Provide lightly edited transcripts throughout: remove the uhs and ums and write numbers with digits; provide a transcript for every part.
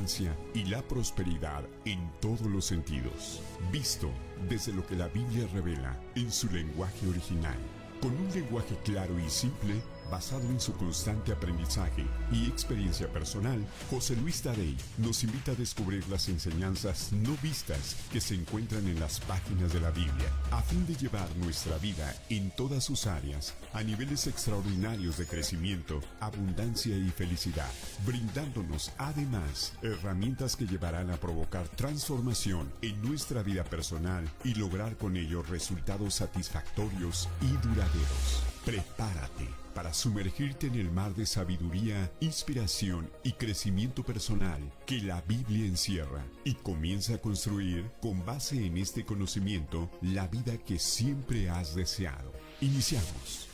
abundancia y la prosperidad en todos los sentidos, visto desde lo que la Biblia revela en su lenguaje original, con un lenguaje claro y simple, basado en su constante aprendizaje y experiencia personal. José Luis Taddei nos invita a descubrir las enseñanzas no vistas que se encuentran en las páginas de la Biblia, a fin de llevar nuestra vida en todas sus áreas a niveles extraordinarios de crecimiento, abundancia y felicidad, brindándonos además herramientas que llevarán a provocar transformación en nuestra vida personal y lograr con ello resultados satisfactorios y duraderos. Prepárate para sumergirte en el mar de sabiduría, inspiración y crecimiento personal que la Biblia encierra, y comienza a construir, con base en este conocimiento, la vida que siempre has deseado. Iniciamos.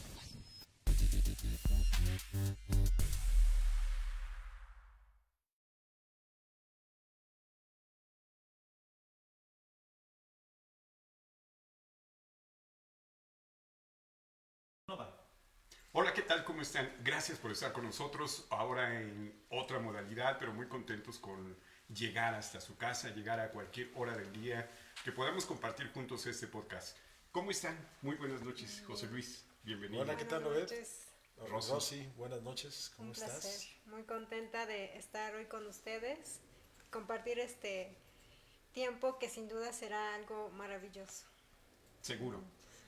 Hola, ¿qué tal? ¿Cómo están? Gracias por estar con nosotros ahora en otra modalidad, pero muy contentos con llegar hasta su casa, llegar a cualquier hora del día, que podamos compartir juntos este podcast. ¿Cómo están? Muy buenas noches, José Luis. Bienvenido. Hola, ¿qué tal, Buenas Obed? noches. Rosy, buenas noches, ¿cómo Un estás? placer. Muy contenta de estar hoy con ustedes, compartir este tiempo que sin duda será algo maravilloso. Seguro,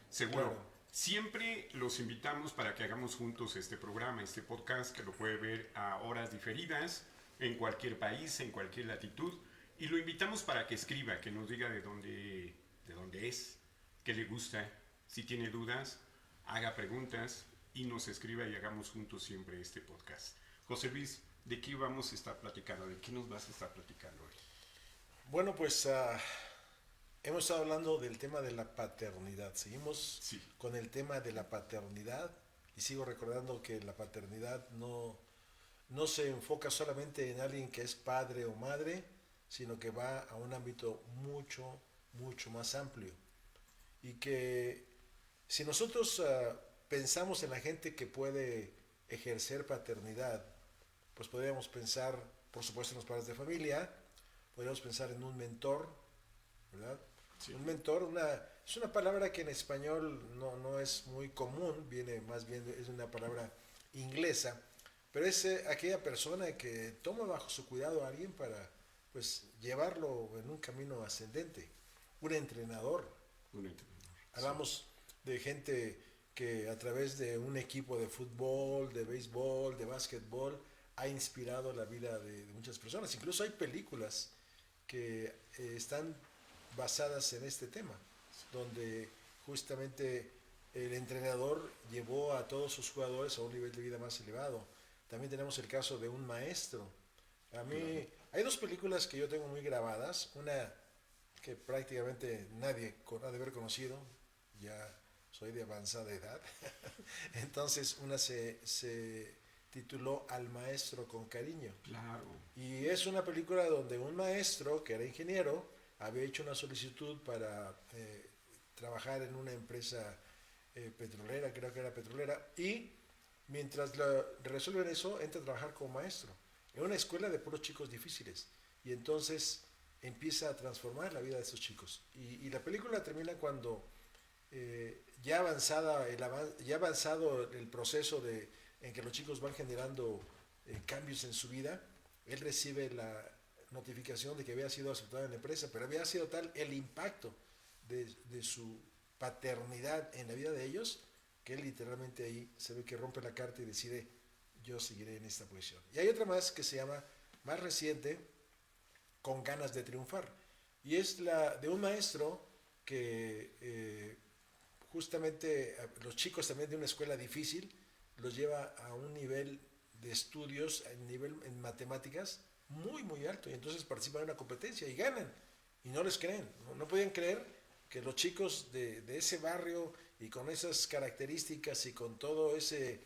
seguro. Claro. Siempre los invitamos para que hagamos juntos este programa, este podcast, que lo puede ver a horas diferidas, en cualquier país, en cualquier latitud. Y lo invitamos para que escriba, que nos diga de dónde es, qué le gusta, si tiene dudas, haga preguntas y nos escriba y hagamos juntos siempre este podcast. José Luis, ¿de qué vamos a estar platicando? ¿De qué nos vas a estar platicando hoy? Bueno, pues hemos estado hablando del tema de la paternidad. Seguimos con el tema de la paternidad y sigo recordando que la paternidad no se enfoca solamente en alguien que es padre o madre, sino que va a un ámbito mucho, mucho más amplio. Y que si nosotros pensamos en la gente que puede ejercer paternidad, pues podríamos pensar, por supuesto, en los padres de familia, podríamos pensar en un mentor, ¿verdad? Sí. Un mentor, es una palabra que en español no es muy común, viene más bien, es una palabra inglesa, pero es aquella persona que toma bajo su cuidado a alguien para pues llevarlo en un camino ascendente. Un entrenador. Hablamos de gente que a través de un equipo de fútbol, de béisbol, de básquetbol, ha inspirado la vida de muchas personas. Incluso hay películas que están basadas en este tema, donde justamente el entrenador llevó a todos sus jugadores a un nivel de vida más elevado. También tenemos el caso de un maestro. A mí hay dos películas que yo tengo muy grabadas, una que prácticamente nadie ha de haber conocido, ya soy de avanzada edad, entonces una se tituló Al maestro con cariño. Claro. Y es una película donde un maestro que era ingeniero había hecho una solicitud para trabajar en una empresa petrolera, creo que era petrolera, y mientras resuelven eso, entra a trabajar como maestro en una escuela de puros chicos difíciles. Y entonces empieza a transformar la vida de esos chicos. Y la película termina cuando ya avanzado el proceso en que los chicos van generando cambios en su vida, él recibe la notificación de que había sido aceptado en la empresa, pero había sido tal el impacto de su paternidad en la vida de ellos, que él literalmente ahí se ve que rompe la carta y decide: yo seguiré en esta posición. Y hay otra más que se llama, más reciente, Con ganas de triunfar, y es la de un maestro que justamente los chicos también de una escuela difícil los lleva a un nivel de estudios, en matemáticas muy muy alto, y entonces participan en una competencia y ganan, y no les creen, no podían creer que los chicos de ese barrio y con esas características y con todo ese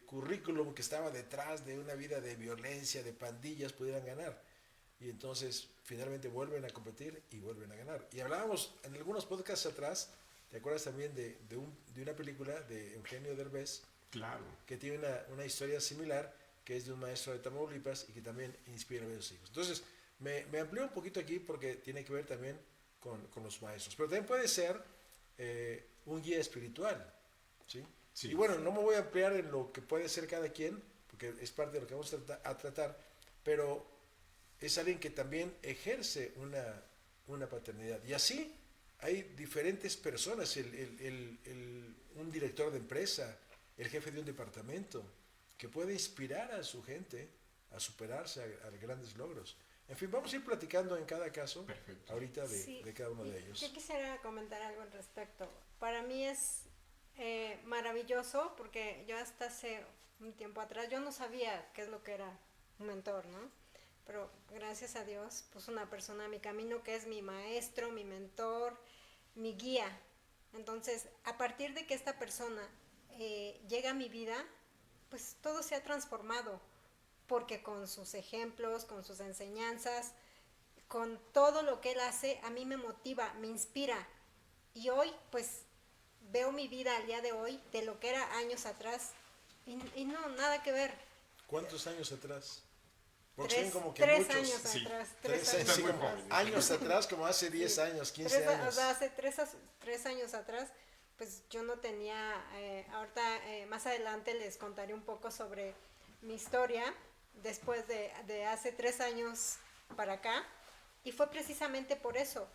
currículum que estaba detrás de una vida de violencia, de pandillas, pudieran ganar. Y entonces finalmente vuelven a competir y vuelven a ganar. Y hablábamos en algunos podcasts atrás, ¿te acuerdas también de una película de Eugenio Derbez? Claro. Que tiene una historia similar, que es de un maestro de Tamaulipas y que también inspira a mis hijos. Entonces, me amplío un poquito aquí porque tiene que ver también con los maestros. Pero también puede ser un guía espiritual, ¿sí? Sí. Y bueno, no me voy a ampliar en lo que puede ser cada quien, porque es parte de lo que vamos a tratar, pero es alguien que también ejerce una paternidad. Y así hay diferentes personas, un director de empresa, el jefe de un departamento, que puede inspirar a su gente a superarse a grandes logros. En fin, vamos a ir platicando en cada caso. Perfecto. Ahorita Sí, de cada uno de ellos. yo quisiera comentar algo al respecto. Para mí es maravilloso porque yo hasta hace un tiempo atrás yo no sabía qué es lo que era un mentor, ¿no? Pero gracias a Dios puso una persona en mi camino que es mi maestro, mi mentor, mi guía. Entonces, a partir de que esta persona llega a mi vida, pues todo se ha transformado, porque con sus ejemplos, con sus enseñanzas, con todo lo que él hace, a mí me motiva, me inspira. Y hoy, pues, veo mi vida al día de hoy de lo que era años atrás y no, nada que ver. ¿Cuántos años atrás? Tres, Como que tres muchos, años sí, atrás. tres Tres años, años sí, como atrás. años atrás, como hace 10 Sí. años, 15 años. O sea, hace tres años atrás, pues yo no tenía, ahorita más adelante les contaré un poco sobre mi historia después de hace 3 años para acá. Y fue precisamente por eso,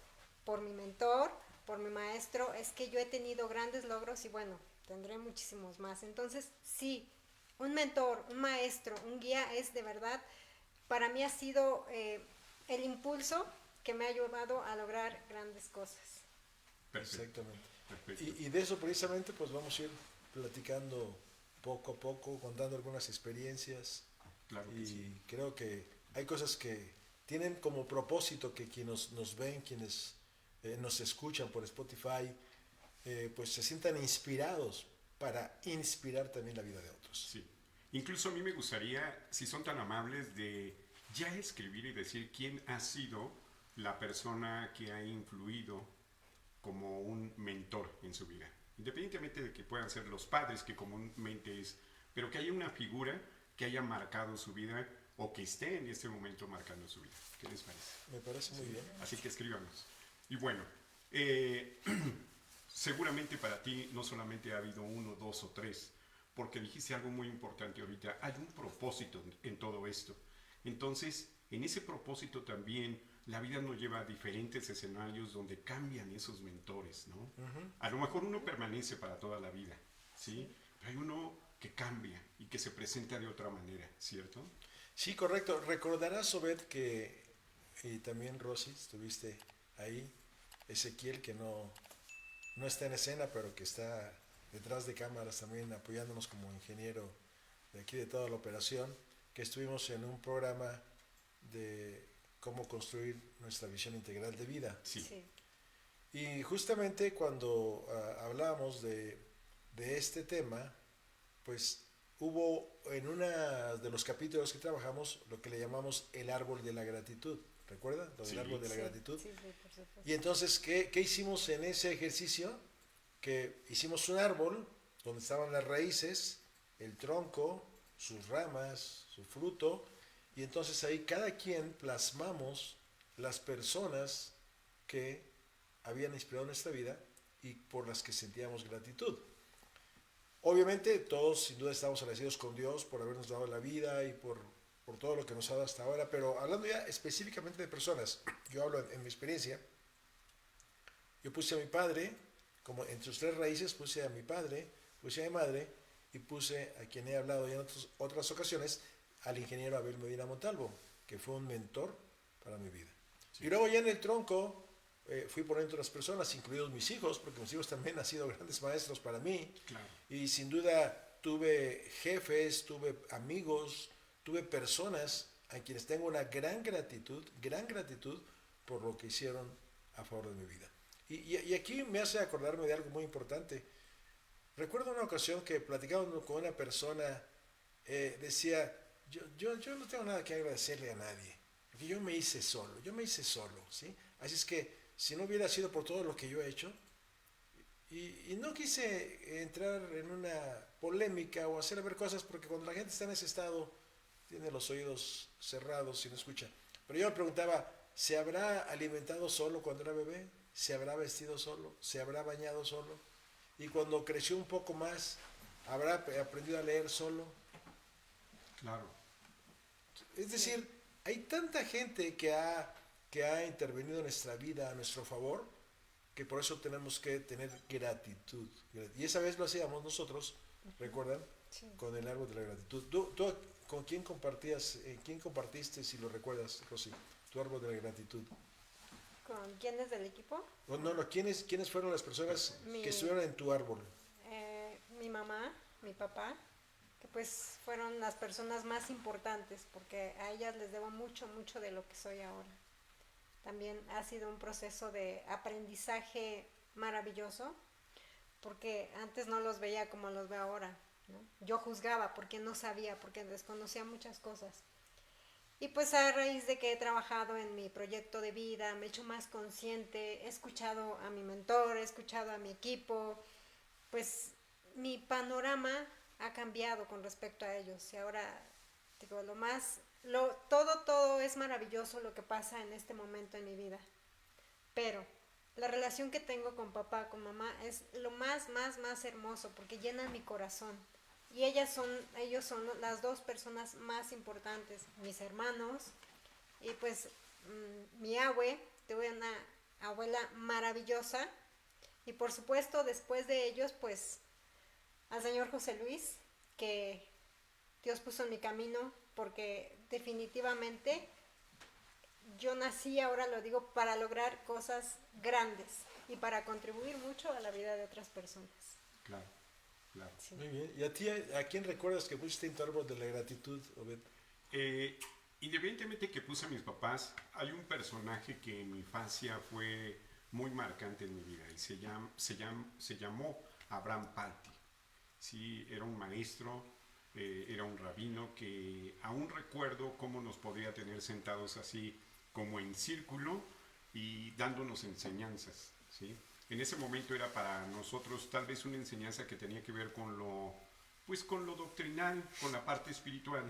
por mi mentor, por mi maestro, es que yo he tenido grandes logros y bueno, tendré muchísimos más. Entonces, sí, un mentor, un maestro, un guía es de verdad, para mí ha sido el impulso que me ha llevado a lograr grandes cosas. Perfecto. Exactamente. Perfecto. Y de eso precisamente pues vamos a ir platicando poco a poco, contando algunas experiencias. Claro que Y sí. creo que hay cosas que tienen como propósito que quienes nos ven, quienes nos escuchan por Spotify, pues se sientan inspirados para inspirar también la vida de otros. Sí. Incluso a mí me gustaría, si son tan amables, de ya escribir y decir quién ha sido la persona que ha influido como un mentor en su vida. Independientemente de que puedan ser los padres, que comúnmente es, pero que haya una figura que haya marcado su vida o que esté en este momento marcando su vida. ¿Qué les parece? Me parece muy bien. Así que escríbanos. Y bueno, seguramente para ti no solamente ha habido 1, 2 o 3, porque dijiste algo muy importante ahorita, hay un propósito en todo esto. Entonces, en ese propósito también la vida nos lleva a diferentes escenarios donde cambian esos mentores, ¿no? A lo mejor uno permanece para toda la vida, ¿sí? Pero hay uno que cambia y que se presenta de otra manera, ¿cierto? Sí, correcto. Recordarás, Obed, que, y también Rosy, estuviste ahí, Ezequiel, que no está en escena, pero que está detrás de cámaras también apoyándonos como ingeniero de aquí de toda la operación, que estuvimos en un programa de cómo construir nuestra visión integral de vida. Sí. Sí. Y justamente cuando hablábamos de este tema, pues hubo en uno de los capítulos que trabajamos lo que le llamamos el árbol de la gratitud. ¿Recuerdan? Lo del Sí. árbol de la Sí, gratitud. sí, por supuesto. Y entonces, ¿qué hicimos en ese ejercicio? Que hicimos un árbol donde estaban las raíces, el tronco, sus ramas, su fruto, y entonces ahí cada quien plasmamos las personas que habían inspirado nuestra vida y por las que sentíamos gratitud. Obviamente todos sin duda estamos agradecidos con Dios por habernos dado la vida y por todo lo que nos ha dado hasta ahora, pero hablando ya específicamente de personas, yo hablo en mi experiencia, yo puse a mi padre, como entre sus 3 raíces puse a mi padre, puse a mi madre y puse a quien he hablado ya en otras ocasiones, al ingeniero Abel Medina Montalvo, que fue un mentor para mi vida. Sí. Y luego ya en el tronco fui poniendo otras personas, incluidos mis hijos, porque mis hijos también han sido grandes maestros para mí. Claro. Y sin duda tuve jefes, tuve amigos, tuve personas a quienes tengo una gran gratitud por lo que hicieron a favor de mi vida. Y aquí me hace acordarme de algo muy importante. Recuerdo una ocasión que platicando con una persona, decía, yo no tengo nada que agradecerle a nadie, porque yo me hice solo, ¿sí? Así es que si no hubiera sido por todo lo que yo he hecho, y no quise entrar en una polémica o hacer ver cosas, porque cuando la gente está en ese estado, tiene los oídos cerrados y no escucha. Pero yo me preguntaba, ¿se habrá alimentado solo cuando era bebé? ¿Se habrá vestido solo? ¿Se habrá bañado solo? Y cuando creció un poco más, ¿habrá aprendido a leer solo? Claro. Es decir, hay tanta gente que ha intervenido en nuestra vida a nuestro favor, que por eso tenemos que tener gratitud. Y esa vez lo hacíamos nosotros, ¿recuerdan? Sí. Con el árbol de la gratitud. ¿Tú con quién compartías, quién compartiste, si lo recuerdas, Rosy, tu árbol de la gratitud? ¿Con quiénes del equipo? No, ¿quiénes fueron las personas que estuvieron en tu árbol? Mi mamá, mi papá, que pues fueron las personas más importantes, porque a ellas les debo mucho, mucho de lo que soy ahora. También ha sido un proceso de aprendizaje maravilloso, porque antes no los veía como los veo ahora, ¿no? Yo juzgaba porque no sabía, porque desconocía muchas cosas. Y pues a raíz de que he trabajado en mi proyecto de vida, me he hecho más consciente, he escuchado a mi mentor, he escuchado a mi equipo, pues mi panorama ha cambiado con respecto a ellos. Y ahora, digo, todo es maravilloso lo que pasa en este momento en mi vida. Pero la relación que tengo con papá, con mamá, es lo más hermoso, porque llenan mi corazón. Y ellos son las dos personas más importantes, mis hermanos, y pues mi tuve una abuela maravillosa, y por supuesto después de ellos pues al señor José Luis, que Dios puso en mi camino, porque definitivamente yo nací, ahora lo digo, para lograr cosas grandes y para contribuir mucho a la vida de otras personas. Claro. Claro. Sí. Muy bien. ¿Y a quién recuerdas que pusiste en tu árbol de la gratitud, Obed? Independientemente que puse a mis papás, hay un personaje que en mi infancia fue muy marcante en mi vida y se llamó Abraham Palti. Sí, era un maestro, era un rabino que aún recuerdo cómo nos podía tener sentados así como en círculo y dándonos enseñanzas, ¿sí? En ese momento era para nosotros tal vez una enseñanza que tenía que ver con lo doctrinal, con la parte espiritual,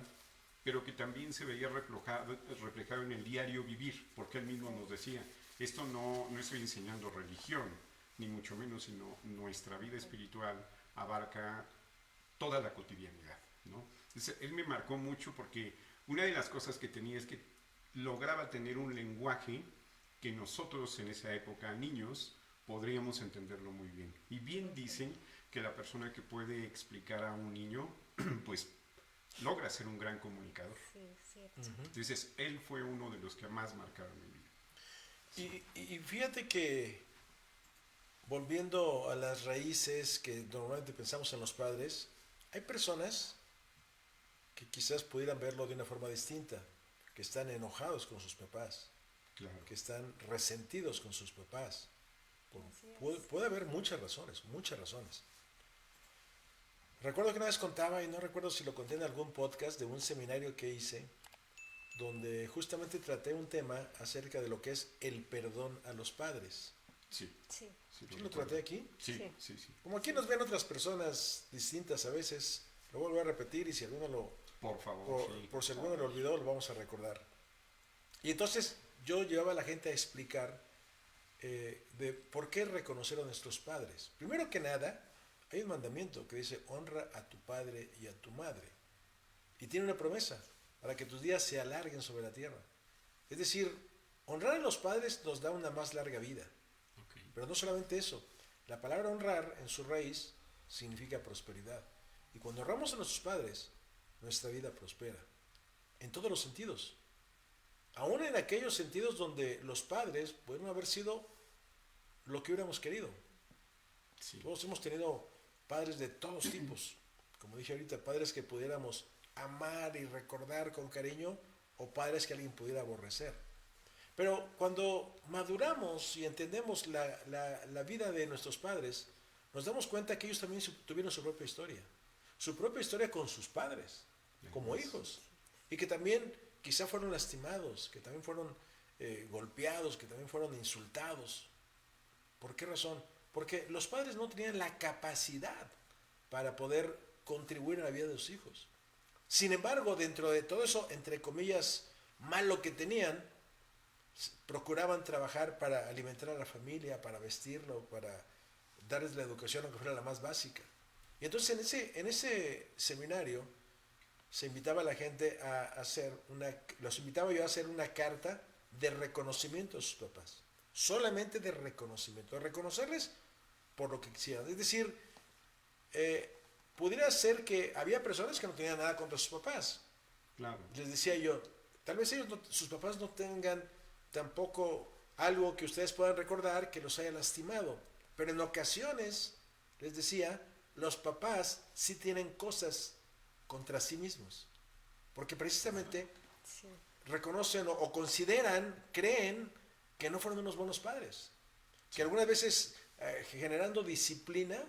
pero que también se veía reflejado en el diario vivir, porque él mismo nos decía, esto no estoy enseñando religión, ni mucho menos, sino nuestra vida espiritual abarca toda la cotidianidad, ¿no? Entonces, él me marcó mucho porque una de las cosas que tenía es que lograba tener un lenguaje que nosotros en esa época, niños, podríamos entenderlo muy bien. Y bien dicen que la persona que puede explicar a un niño, pues logra ser un gran comunicador. Sí, cierto. Entonces, él fue uno de los que más marcaron mi vida. Y fíjate que, volviendo a las raíces que normalmente pensamos en los padres, hay personas que quizás pudieran verlo de una forma distinta, que están enojados con sus papás, claro, que están resentidos con sus papás. Puede haber muchas razones. Recuerdo que una vez contaba, y no recuerdo si lo conté en algún podcast, de un seminario que hice, donde justamente traté un tema acerca de lo que es el perdón a los padres. Sí. Sí. ¿Sí lo traté aquí? Sí. Como aquí nos ven otras personas distintas a veces, lo vuelvo a repetir y si alguno por favor, por si alguno lo olvidó, lo vamos a recordar. Y entonces yo llevaba a la gente a explicar de por qué reconocer a nuestros padres. Primero que nada, hay un mandamiento que dice honra a tu padre y a tu madre. Y tiene una promesa, para que tus días se alarguen sobre la tierra. Es decir, honrar a los padres nos da una más larga vida. Okay. Pero no solamente eso, la palabra honrar en su raíz significa prosperidad. Y cuando honramos a nuestros padres, nuestra vida prospera. En todos los sentidos. Aún en aquellos sentidos donde los padres pueden haber sido lo que hubiéramos querido. Sí. Todos hemos tenido padres de todos tipos. Como dije ahorita, padres que pudiéramos amar y recordar con cariño o padres que alguien pudiera aborrecer. Pero cuando maduramos y entendemos la vida de nuestros padres, nos damos cuenta que ellos también tuvieron su propia historia con sus padres, como hijos, y que también quizá fueron lastimados, que también fueron golpeados, que también fueron insultados. ¿Por qué razón? Porque los padres no tenían la capacidad para poder contribuir a la vida de sus hijos. Sin embargo, dentro de todo eso, entre comillas, malo que tenían, procuraban trabajar para alimentar a la familia, para vestirlo, para darles la educación, aunque fuera la más básica. Y entonces en ese seminario se invitaba a la gente a hacer los invitaba yo a hacer una carta de reconocimiento a sus papás. Solamente de reconocimiento, de reconocerles por lo que quisieran. Es decir, pudiera ser que había personas que no tenían nada contra sus papás. Claro. Les decía yo, tal vez sus papás no tengan tampoco algo que ustedes puedan recordar que los haya lastimado. Pero en ocasiones, les decía, los papás sí tienen cosas contra sí mismos. Porque precisamente Sí. reconocen o consideran, creen que no fueron unos buenos padres. Que algunas veces, generando disciplina,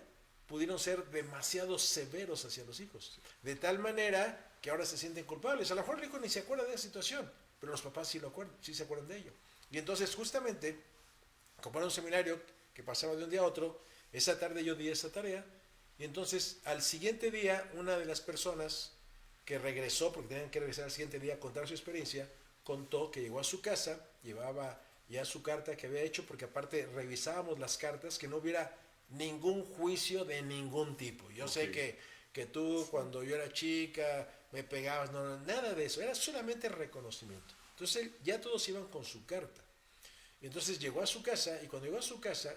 pudieron ser demasiado severos hacia los hijos. De tal manera que ahora se sienten culpables. A lo mejor el hijo ni se acuerda de la situación, pero los papás sí se acuerdan de ello. Y entonces justamente, como era un seminario que pasaba de un día a otro, esa tarde yo di esa tarea, y entonces al siguiente día una de las personas que regresó, porque tenían que regresar al siguiente día a contar su experiencia, contó que llegó a su casa, llevaba ya su carta que había hecho, porque aparte revisábamos las cartas, que no hubiera ningún juicio de ningún tipo. Yo sé que tú cuando yo era chica me pegabas, no, nada de eso, era solamente reconocimiento. Entonces ya todos iban con su carta. Entonces llegó a su casa, y cuando llegó a su casa,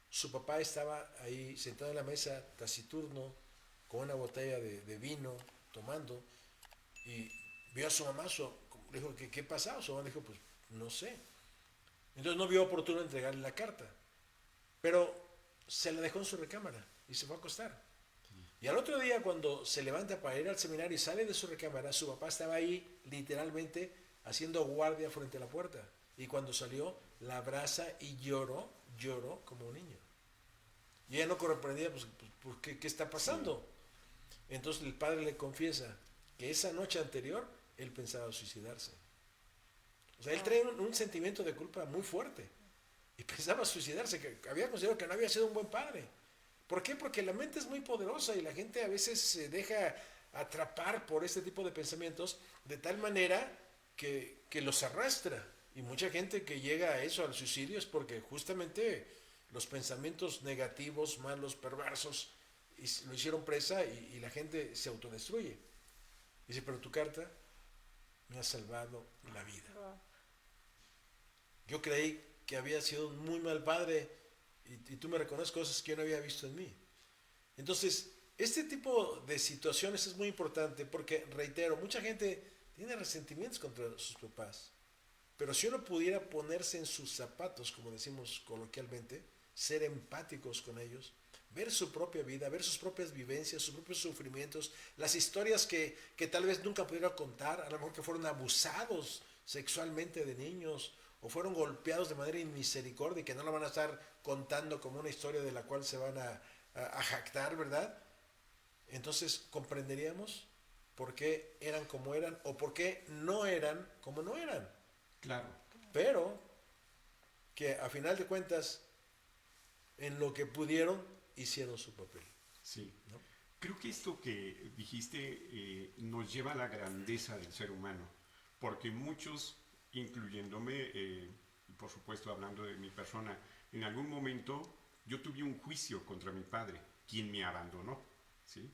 su papá estaba ahí sentado en la mesa, taciturno, con una botella de vino, tomando, y vio a su mamá, le dijo, ¿qué pasaba? Su mamá le dijo, pues no sé. Entonces no vio oportuno entregarle la carta, pero se la dejó en su recámara y se fue a acostar. Y al otro día, cuando se levanta para ir al seminario y sale de su recámara, su papá estaba ahí literalmente haciendo guardia frente a la puerta. Y cuando salió, la abraza y lloró como un niño. Y ella no comprendía, pues ¿qué está pasando? Entonces el padre le confiesa que esa noche anterior él pensaba suicidarse. O sea, él trae un sentimiento de culpa muy fuerte. Y pensaba suicidarse, que había considerado que no había sido un buen padre. ¿Por qué? Porque la mente es muy poderosa y la gente a veces se deja atrapar por este tipo de pensamientos de tal manera que los arrastra. Y mucha gente que llega a eso, al suicidio, es porque justamente los pensamientos negativos, malos, perversos, lo hicieron presa y la gente se autodestruye. Dice, pero tu carta me ha salvado la vida. Yo creí que había sido un muy mal padre y tú me reconoces cosas que yo no había visto en mí. Entonces, este tipo de situaciones es muy importante porque, reitero, mucha gente tiene resentimientos contra sus papás. Pero si uno pudiera ponerse en sus zapatos, como decimos coloquialmente, ser empáticos con ellos, ver su propia vida, ver sus propias vivencias, sus propios sufrimientos, las historias que tal vez nunca pudieron contar, a lo mejor que fueron abusados sexualmente de niños, o fueron golpeados de manera inmisericordia y que no lo van a estar contando como una historia de la cual se van a jactar, ¿verdad? Entonces comprenderíamos por qué eran como eran o por qué no eran como no eran. Claro. Pero que a final de cuentas, en lo que pudieron, hicieron su papel. Sí. ¿No? Creo que esto que dijiste nos lleva a la grandeza del ser humano, porque muchos, incluyéndome, por supuesto hablando de mi persona, en algún momento yo tuve un juicio contra mi padre, quien me abandonó, ¿sí?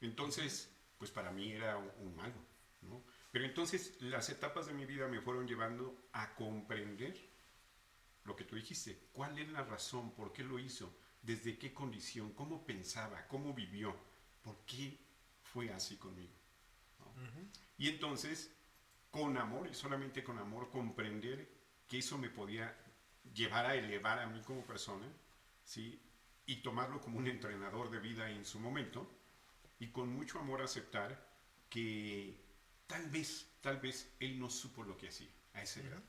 Entonces, pues para mí era un malo, ¿no? Pero entonces las etapas de mi vida me fueron llevando a comprender lo que tú dijiste. ¿Cuál es la razón? ¿Por qué lo hizo? ¿Desde qué condición? ¿Cómo pensaba? ¿Cómo vivió? ¿Por qué fue así conmigo? ¿No? Y entonces, con amor y solamente con amor, comprender que eso me podía llevar a elevar a mí como persona, ¿sí? Y tomarlo como un entrenador de vida en su momento, y con mucho amor aceptar que tal vez él no supo lo que hacía a esa edad.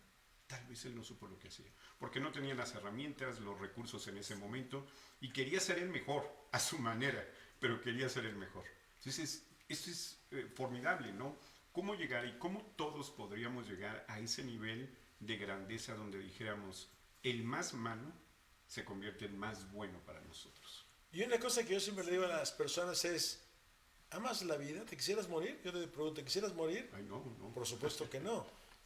Tal vez él no supo lo que hacía, porque no tenía las herramientas, los recursos en ese momento, y quería ser el mejor a su manera, pero quería ser el mejor. Entonces, esto es formidable, ¿no? ¿Cómo llegar y cómo todos podríamos llegar a ese nivel de grandeza donde dijéramos, el más malo se convierte en más bueno para nosotros? Y una cosa que yo siempre le digo a las personas es, ¿Amas la vida? ¿Te quisieras morir? Yo te pregunto, ¿te quisieras morir? Ay, no, no. Por supuesto que no.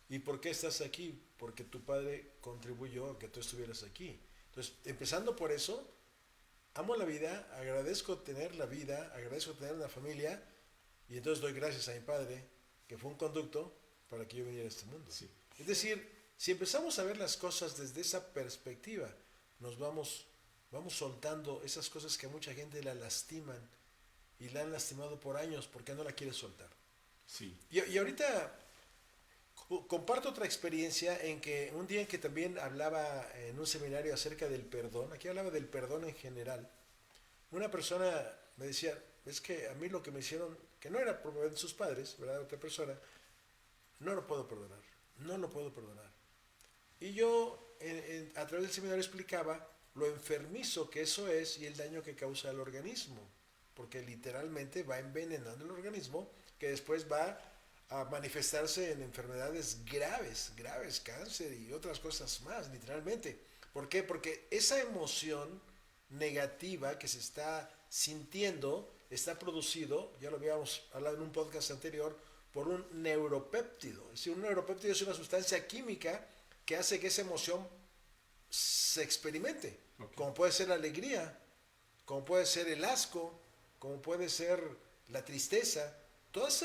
¿Y por qué estás aquí? Porque tu padre contribuyó a que tú estuvieras aquí. Entonces, empezando por eso, amo la vida, agradezco tener la vida, agradezco tener una familia, y entonces doy gracias a mi padre, que fue un conducto para que yo viniera a este mundo. Sí. Es decir, si empezamos a ver las cosas desde esa perspectiva, nos vamos soltando esas cosas que a mucha gente la lastiman y la han lastimado por años porque no la quiere soltar. Sí. Y ahorita comparto otra experiencia en que un día en que también hablaba en un seminario acerca del perdón, aquí hablaba del perdón en general, una persona me decía, es que a mí lo que me hicieron, que no era probablemente sus padres, ¿verdad? Otra persona, no lo puedo perdonar, no lo puedo perdonar. Y yo a través del seminario explicaba lo enfermizo que eso es y el daño que causa al organismo, porque literalmente va envenenando el organismo que después va a manifestarse en enfermedades graves, cáncer y otras cosas más, literalmente. ¿Por qué? Porque esa emoción negativa que se está sintiendo está producido, ya lo habíamos hablado en un podcast anterior, por un neuropéptido. Es decir, un neuropéptido es una sustancia química que hace que esa emoción se experimente, okay, como puede ser la alegría, como puede ser el asco, como puede ser la tristeza. Todas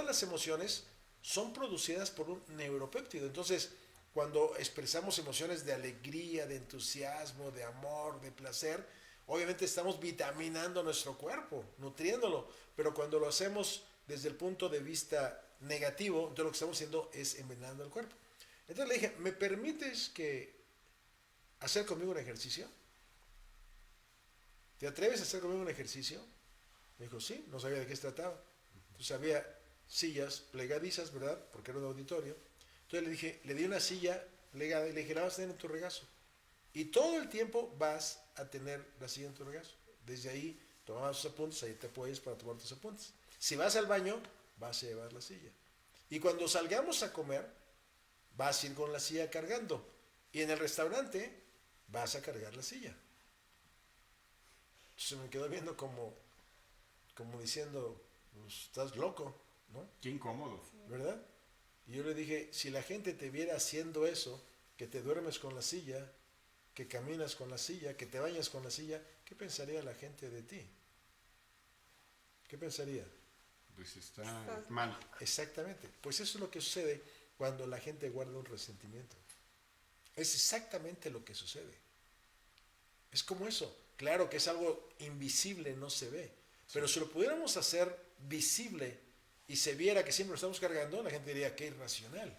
las emociones son producidas por un neuropéptido. Entonces, cuando expresamos emociones de alegría, de entusiasmo, de amor, de placer, obviamente estamos vitaminando nuestro cuerpo, nutriéndolo. Pero cuando lo hacemos desde el punto de vista negativo, entonces lo que estamos haciendo es envenenando el cuerpo. Entonces le dije, ¿me permites hacer conmigo un ejercicio? ¿Te atreves a hacer conmigo un ejercicio? Me dijo, sí, no sabía de qué se trataba. Entonces había sillas plegadizas, ¿verdad? Porque era un auditorio. Entonces le di una silla plegada y le dije, la vas a tener en tu regazo. Y todo el tiempo vas a tener la silla en tu regazo. Desde ahí tomabas tus apuntes, ahí te apoyas para tomar tus apuntes. Si vas al baño, vas a llevar la silla. Y cuando salgamos a comer, vas a ir con la silla cargando. Y en el restaurante, vas a cargar la silla. Entonces me quedó viendo como diciendo, pues, estás loco, ¿no? Qué incómodo. ¿Verdad? Y yo le dije, si la gente te viera haciendo eso, que te duermes con la silla, que caminas con la silla, que te bañas con la silla, ¿qué pensaría la gente de ti? ¿Qué pensaría? Pues está mal. Exactamente. Pues eso es lo que sucede cuando la gente guarda un resentimiento. Es exactamente lo que sucede. Es como eso. Claro que es algo invisible, no se ve. Pero si lo pudiéramos hacer visible y se viera que siempre lo estamos cargando, la gente diría que irracional.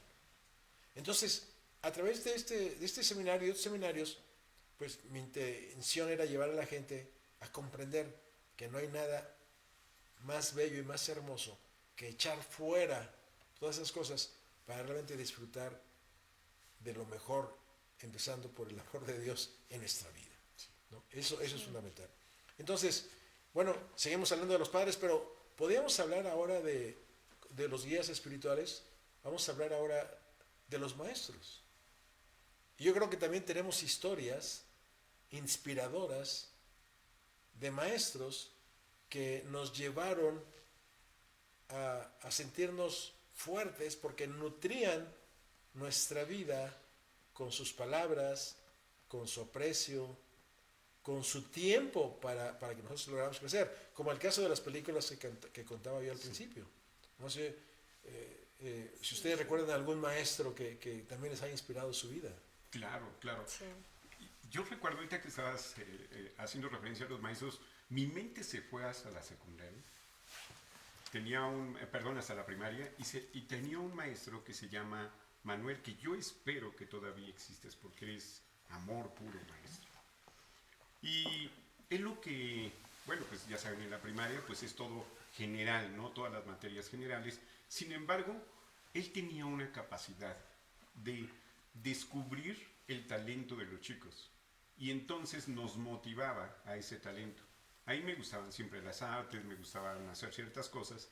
Entonces, a través de este seminario y otros seminarios, pues mi intención era llevar a la gente a comprender que no hay nada más bello y más hermoso que echar fuera todas esas cosas para realmente disfrutar de lo mejor, empezando por el amor de Dios en nuestra vida, ¿no? Eso es fundamental. Entonces, bueno, seguimos hablando de los padres, pero podríamos hablar ahora de los guías espirituales. Vamos a hablar ahora de los maestros. Y yo creo que también tenemos historias inspiradoras de maestros que nos llevaron a sentirnos fuertes porque nutrían nuestra vida con sus palabras, con su aprecio, con su tiempo para que nosotros lográramos crecer, como el caso de las películas que contaba yo al principio. No sé si ustedes recuerdan a algún maestro que también les haya inspirado su vida. Claro, claro. Sí. Yo recuerdo ahorita que estabas haciendo referencia a los maestros, mi mente se fue hasta la secundaria. Hasta la primaria, y tenía un maestro que se llama Manuel, que yo espero que todavía existes, porque es amor puro, maestro. Y es lo que, bueno, pues ya saben, en la primaria pues es todo general, ¿no? Todas las materias generales. Sin embargo, él tenía una capacidad de descubrir el talento de los chicos y entonces nos motivaba a ese talento. Ahí me gustaban siempre las artes, me gustaban hacer ciertas cosas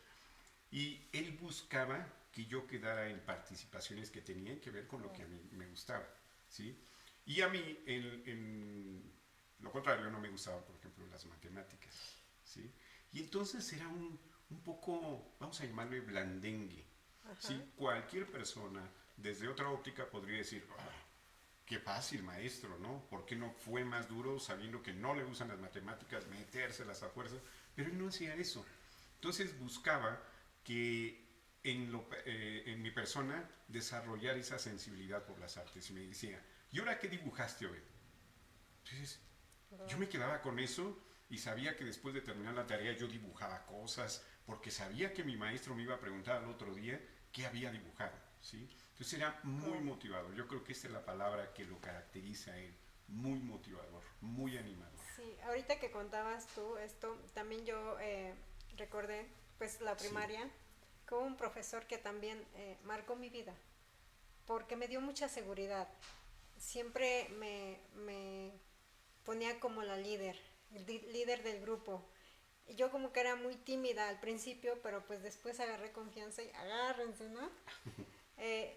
y él buscaba que yo quedara en participaciones que tenían que ver con lo que a mí me gustaba, ¿sí? Y a mí, en lo contrario, no me gustaban, por ejemplo, las matemáticas, ¿sí? Y entonces era un poco, vamos a llamarle blandengue. ¿Sí? Cualquier persona, desde otra óptica, podría decir, qué fácil, maestro, ¿no? ¿Por qué no fue más duro sabiendo que no le gustan las matemáticas, metérselas a fuerza? Pero él no hacía eso. Entonces buscaba que en mi persona desarrollar esa sensibilidad por las artes. Y me decía, ¿y ahora qué dibujaste hoy? Entonces, yo me quedaba con eso y sabía que después de terminar la tarea yo dibujaba cosas, porque sabía que mi maestro me iba a preguntar al otro día qué había dibujado, ¿sí? Entonces era muy motivador. Yo creo que esta es la palabra que lo caracteriza a él. Muy motivador, muy animador. Sí, ahorita que contabas tú esto, también yo recordé pues la primaria, sí, con un profesor que también marcó mi vida, porque me dio mucha seguridad. Siempre me ponía como la líder del grupo. Yo como que era muy tímida al principio, pero pues después agarré confianza y agárrense, ¿no?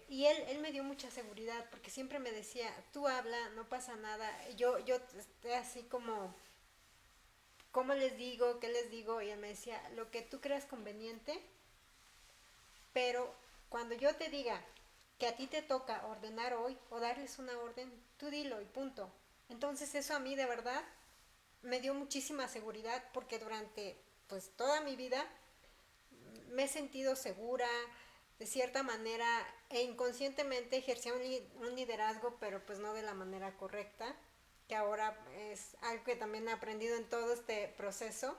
Y él me dio mucha seguridad, porque siempre me decía, tú habla, no pasa nada. Yo así como, ¿cómo les digo? ¿Qué les digo? Y él me decía, lo que tú creas conveniente, pero cuando yo te diga que a ti te toca ordenar hoy o darles una orden, tú dilo y punto. Entonces eso a mí de verdad me dio muchísima seguridad, porque durante pues toda mi vida me he sentido segura, de cierta manera, e inconscientemente ejercía un liderazgo, pero pues no de la manera correcta, que ahora es algo que también he aprendido en todo este proceso.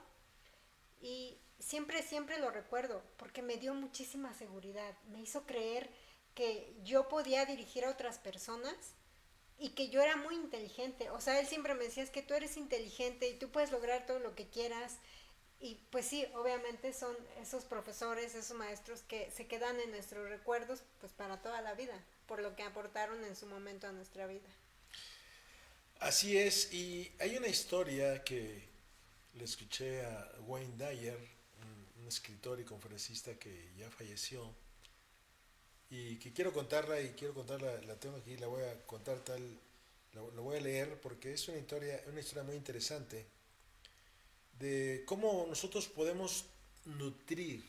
Y siempre lo recuerdo, porque me dio muchísima seguridad, me hizo creer que yo podía dirigir a otras personas y que yo era muy inteligente. O sea, él siempre me decía, es que tú eres inteligente y tú puedes lograr todo lo que quieras. Y pues sí, obviamente son esos profesores, esos maestros que se quedan en nuestros recuerdos pues para toda la vida, por lo que aportaron en su momento a nuestra vida. Así es, y hay una historia que le escuché a Wayne Dyer, un escritor y conferencista que ya falleció, y que quiero contarla, y quiero contarla, la tengo aquí, la voy a contar lo voy a leer porque es una historia muy interesante de cómo nosotros podemos nutrir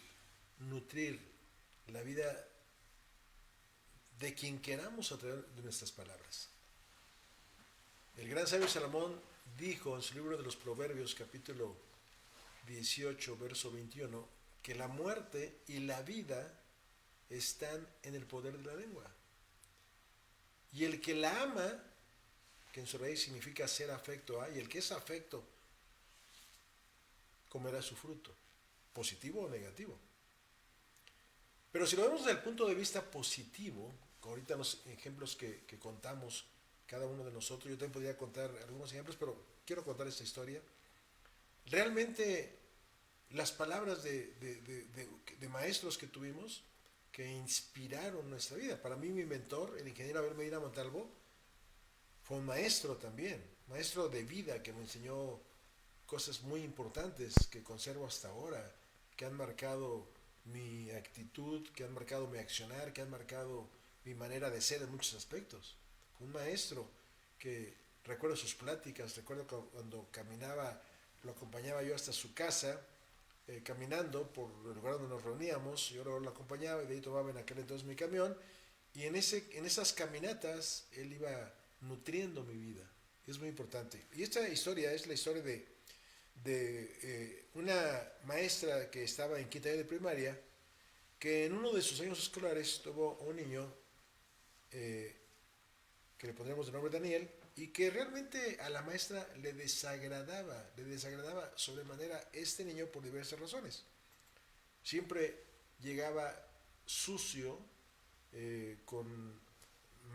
la vida de quien queramos a través de nuestras palabras. El gran sabio Salomón dijo en su libro de los Proverbios, capítulo 18, verso 21, que la muerte y la vida están en el poder de la lengua. Y el que la ama, que en su raíz significa ser afecto a, y el que es afecto comerá su fruto, positivo o negativo. Pero si lo vemos desde el punto de vista positivo, como ahorita los ejemplos que contamos cada uno de nosotros, yo también podría contar algunos ejemplos, pero quiero contar esta historia. Realmente las palabras de maestros que tuvimos, que inspiraron nuestra vida. Para mí mi mentor, el ingeniero Abel Medina Montalvo, fue un maestro también, maestro de vida, que me enseñó cosas muy importantes que conservo hasta ahora, que han marcado mi actitud, que han marcado mi accionar, que han marcado mi manera de ser en muchos aspectos. Un maestro que recuerdo sus pláticas, recuerdo cuando caminaba, lo acompañaba yo hasta su casa, caminando por el lugar donde nos reuníamos, yo lo acompañaba y de ahí tomaba en aquel entonces mi camión, y en esas caminatas él iba nutriendo mi vida. Es muy importante. Y esta historia es la historia de una maestra que estaba en quinta de primaria, que en uno de sus años escolares tuvo un niño que le pondremos de nombre Daniel, y que realmente a la maestra le desagradaba sobremanera este niño por diversas razones. Siempre llegaba sucio, con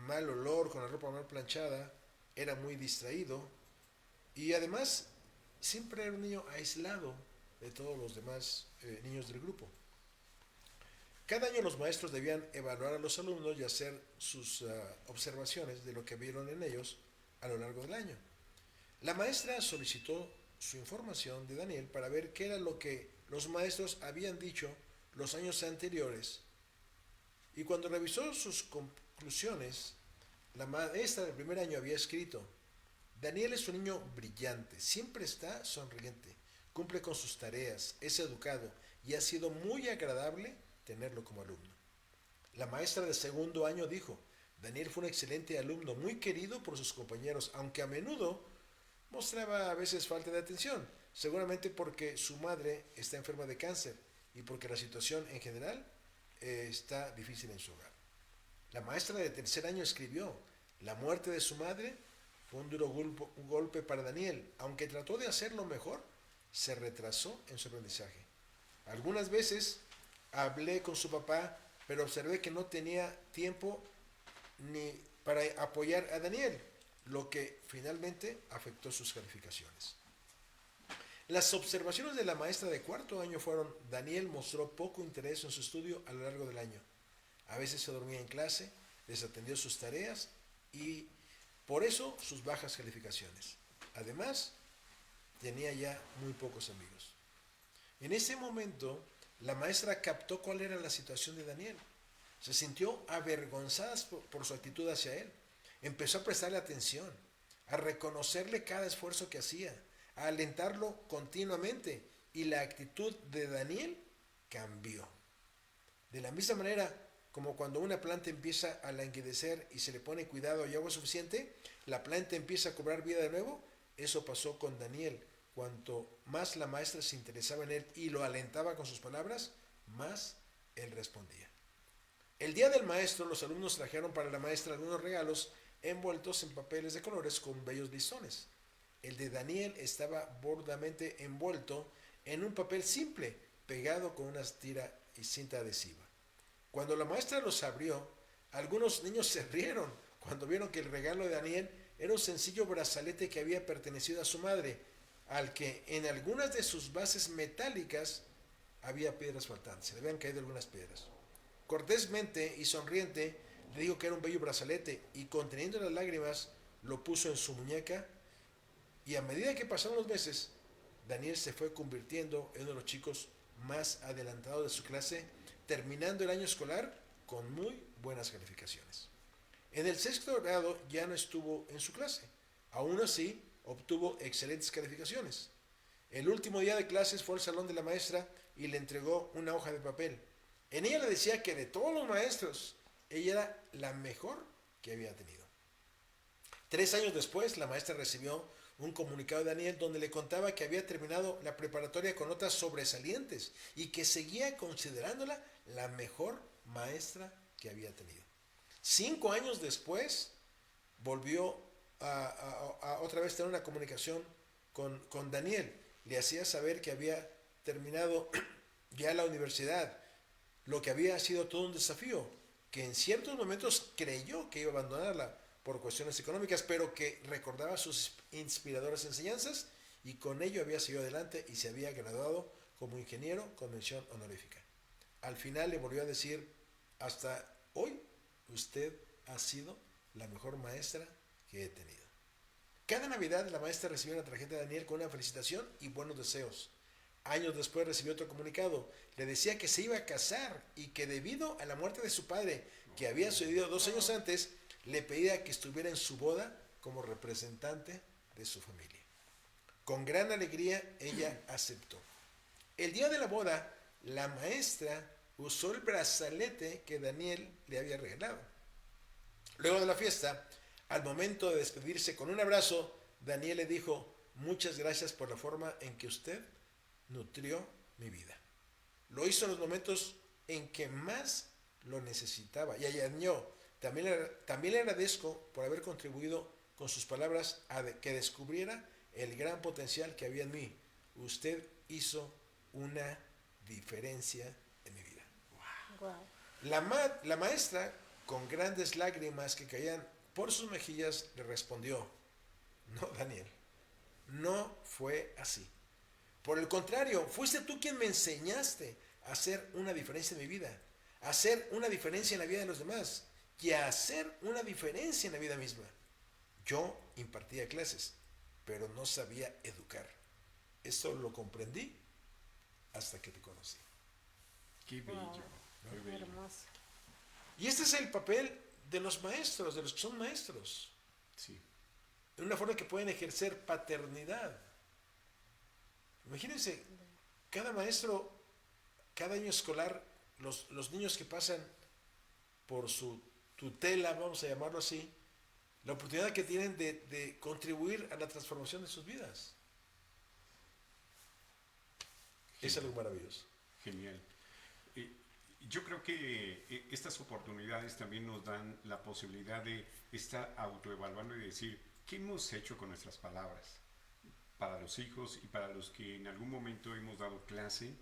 mal olor, con la ropa mal planchada, era muy distraído y además siempre era un niño aislado de todos los demás niños del grupo. Cada año los maestros debían evaluar a los alumnos y hacer sus observaciones de lo que vieron en ellos a lo largo del año. La maestra solicitó su información de Daniel para ver qué era lo que los maestros habían dicho los años anteriores, y cuando revisó sus conclusiones, la maestra del primer año había escrito: Daniel es un niño brillante, siempre está sonriente, cumple con sus tareas, es educado y ha sido muy agradable tenerlo como alumno. La maestra de segundo año dijo: Daniel fue un excelente alumno, muy querido por sus compañeros, aunque a menudo mostraba a veces falta de atención, seguramente porque su madre está enferma de cáncer y porque la situación en general está difícil en su hogar. La maestra de tercer año escribió: la muerte de su madre fue un duro golpe para Daniel. Aunque trató de hacerlo mejor, se retrasó en su aprendizaje. Algunas veces hablé con su papá, pero observé que no tenía tiempo ni para apoyar a Daniel, lo que finalmente afectó sus calificaciones. Las observaciones de la maestra de cuarto año fueron: Daniel mostró poco interés en su estudio a lo largo del año. A veces se dormía en clase, desatendió sus tareas y por eso sus bajas calificaciones. Además, tenía ya muy pocos amigos. En ese momento, la maestra captó cuál era la situación de Daniel. Se sintió avergonzada por su actitud hacia él. Empezó a prestarle atención, a reconocerle cada esfuerzo que hacía, a alentarlo continuamente, y la actitud de Daniel cambió. De la misma manera como cuando una planta empieza a languidecer y se le pone cuidado y agua suficiente, la planta empieza a cobrar vida de nuevo. Eso pasó con Daniel. Cuanto más la maestra se interesaba en él y lo alentaba con sus palabras, más él respondía. El día del maestro, los alumnos trajeron para la maestra algunos regalos envueltos en papeles de colores con bellos listones. El de Daniel estaba burdamente envuelto en un papel simple, pegado con una tira y cinta adhesiva. Cuando la maestra los abrió, algunos niños se rieron cuando vieron que el regalo de Daniel era un sencillo brazalete que había pertenecido a su madre, al que en algunas de sus bases metálicas había piedras faltantes, se le habían caído algunas piedras. Cortésmente y sonriente le dijo que era un bello brazalete y, conteniendo las lágrimas, lo puso en su muñeca, y a medida que pasaron los meses, Daniel se fue convirtiendo en uno de los chicos más adelantados de su clase, terminando el año escolar con muy buenas calificaciones. En el sexto grado ya no estuvo en su clase. Aún así, obtuvo excelentes calificaciones. El último día de clases fue al salón de la maestra y le entregó una hoja de papel. En ella le decía que de todos los maestros, ella era la mejor que había tenido. 3 años después, la maestra recibió un comunicado de Daniel donde le contaba que había terminado la preparatoria con notas sobresalientes y que seguía considerándola la mejor maestra que había tenido. 5 años después, volvió a otra vez tener una comunicación con Daniel. Le hacía saber que había terminado ya la universidad, lo que había sido todo un desafío, que en ciertos momentos creyó que iba a abandonarla por cuestiones económicas, pero que recordaba sus inspiradoras enseñanzas y con ello había seguido adelante y se había graduado como ingeniero con mención honorífica. Al final le volvió a decir: hasta hoy usted ha sido la mejor maestra que he tenido. Cada Navidad la maestra recibió una tarjeta de Daniel con una felicitación y buenos deseos. Años después recibió otro comunicado. Le decía que se iba a casar y que debido a la muerte de su padre, que había sucedido 2 años antes, le pedía que estuviera en su boda como representante de su familia. Con gran alegría ella aceptó. El día de la boda, la maestra usó el brazalete que Daniel le había regalado. Luego de la fiesta, al momento de despedirse con un abrazo, Daniel le dijo: muchas gracias por la forma en que usted nutrió mi vida. Lo hizo en los momentos en que más lo necesitaba. Y añadió: también le agradezco por haber contribuido con sus palabras a que descubriera el gran potencial que había en mí. Usted hizo una diferencia en mi vida. Wow. La maestra, con grandes lágrimas que caían por sus mejillas, le respondió: no, Daniel, no fue así. Por el contrario, fuiste tú quien me enseñaste a hacer una diferencia en mi vida, a hacer una diferencia en la vida de los demás y a hacer una diferencia en la vida misma. Yo impartía clases, pero no sabía educar. Eso lo comprendí hasta que te conocí. Qué bello, Wow, muy bello. hermoso. Y este es el papel de los maestros, de los que son maestros. Sí. En una forma que pueden ejercer paternidad. Imagínense, cada maestro cada año escolar, los niños que pasan por su tutela, vamos a llamarlo así, la oportunidad que tienen de contribuir a la transformación de sus vidas. Es algo maravilloso. Genial. Yo creo que estas oportunidades también nos dan la posibilidad de estar autoevaluando y decir, ¿qué hemos hecho con nuestras palabras? Para los hijos y para los que en algún momento hemos dado clase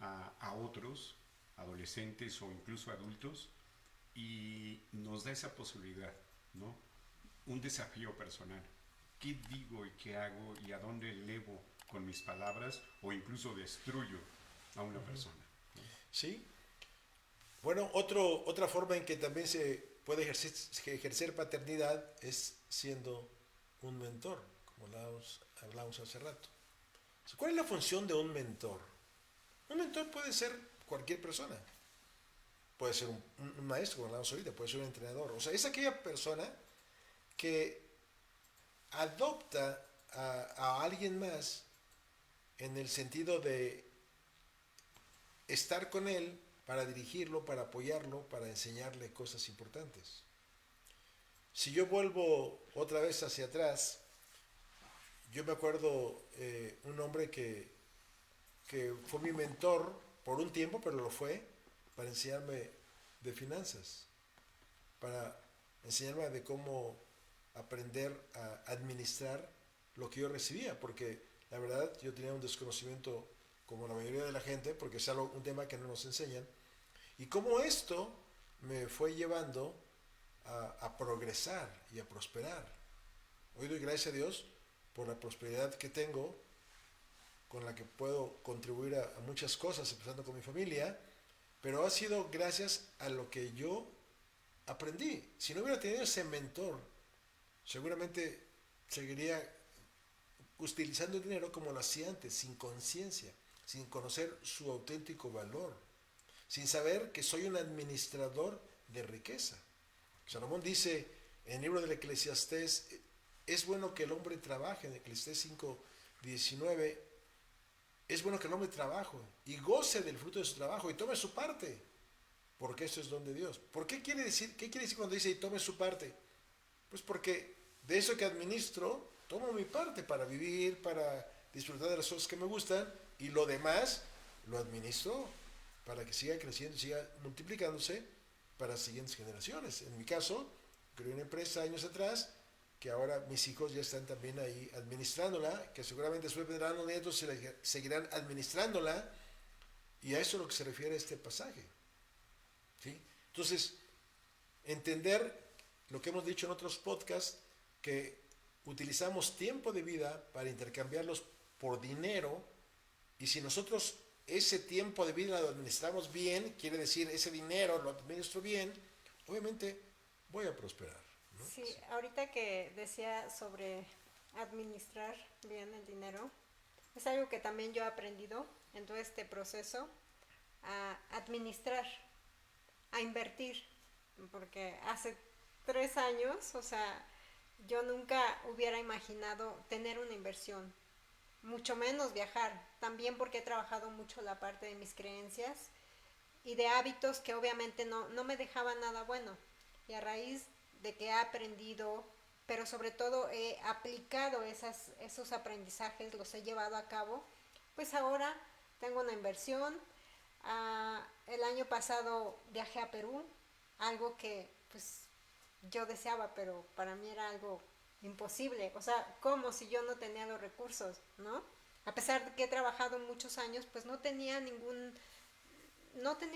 a otros, adolescentes o incluso adultos, y nos da esa posibilidad, ¿no? Un desafío personal. ¿Qué digo y qué hago y a dónde elevo con mis palabras o incluso destruyo a una persona? ¿No? Sí. Bueno, otra forma en que también se puede ejercer paternidad es siendo un mentor, como hablamos hace rato. ¿Cuál es la función de un mentor? Un mentor puede ser cualquier persona. Puede ser un maestro, como hablamos ahorita, puede ser un entrenador. O sea, es aquella persona que adopta a alguien más en el sentido de estar con él para dirigirlo, para apoyarlo, para enseñarle cosas importantes. Si yo vuelvo otra vez hacia atrás, yo me acuerdo un hombre que fue mi mentor por un tiempo, pero lo fue para enseñarme de finanzas, para enseñarme de cómo aprender a administrar lo que yo recibía, porque la verdad yo tenía un desconocimiento como la mayoría de la gente, porque es un tema que no nos enseñan, y cómo esto me fue llevando a progresar y a prosperar. Hoy doy gracias a Dios por la prosperidad que tengo, con la que puedo contribuir a muchas cosas, empezando con mi familia, pero ha sido gracias a lo que yo aprendí. Si no hubiera tenido ese mentor, seguramente seguiría utilizando el dinero como lo hacía antes, sin conciencia, sin conocer su auténtico valor, sin saber que soy un administrador de riqueza. Salomón dice en el libro del Eclesiastés, es bueno que el hombre trabaje, en Eclesiastés 5:19, es bueno que el hombre trabaje y goce del fruto de su trabajo y tome su parte, porque esto es don de Dios. ¿Qué quiere decir cuando dice y tome su parte? Pues porque de eso que administro, tomo mi parte para vivir, para disfrutar de las cosas que me gustan, y lo demás lo administro para que siga creciendo, siga multiplicándose para las siguientes generaciones. En mi caso, creé una empresa años atrás, que ahora mis hijos ya están también ahí administrándola, que seguramente después vendrán los nietos y seguirán administrándola, y a eso es lo que se refiere este pasaje. ¿Sí? Entonces, entender lo que hemos dicho en otros podcasts, que utilizamos tiempo de vida para intercambiarlos por dinero, y si nosotros ese tiempo de vida lo administramos bien, quiere decir ese dinero lo administro bien, obviamente voy a prosperar, ¿no? Sí, ahorita que decía sobre administrar bien el dinero, es algo que también yo he aprendido en todo este proceso, a administrar, a invertir, porque hace 3 años, o sea, yo nunca hubiera imaginado tener una inversión, mucho menos viajar, también porque he trabajado mucho la parte de mis creencias y de hábitos que obviamente no me dejaban nada bueno, y a raíz de que he aprendido, pero sobre todo he aplicado esos aprendizajes, los he llevado a cabo, pues ahora tengo una inversión. El año pasado viajé a Perú, algo que pues yo deseaba, pero para mí era algo imposible. O sea, ¿cómo si yo no tenía los recursos, no? A pesar de que he trabajado muchos años, pues no tenía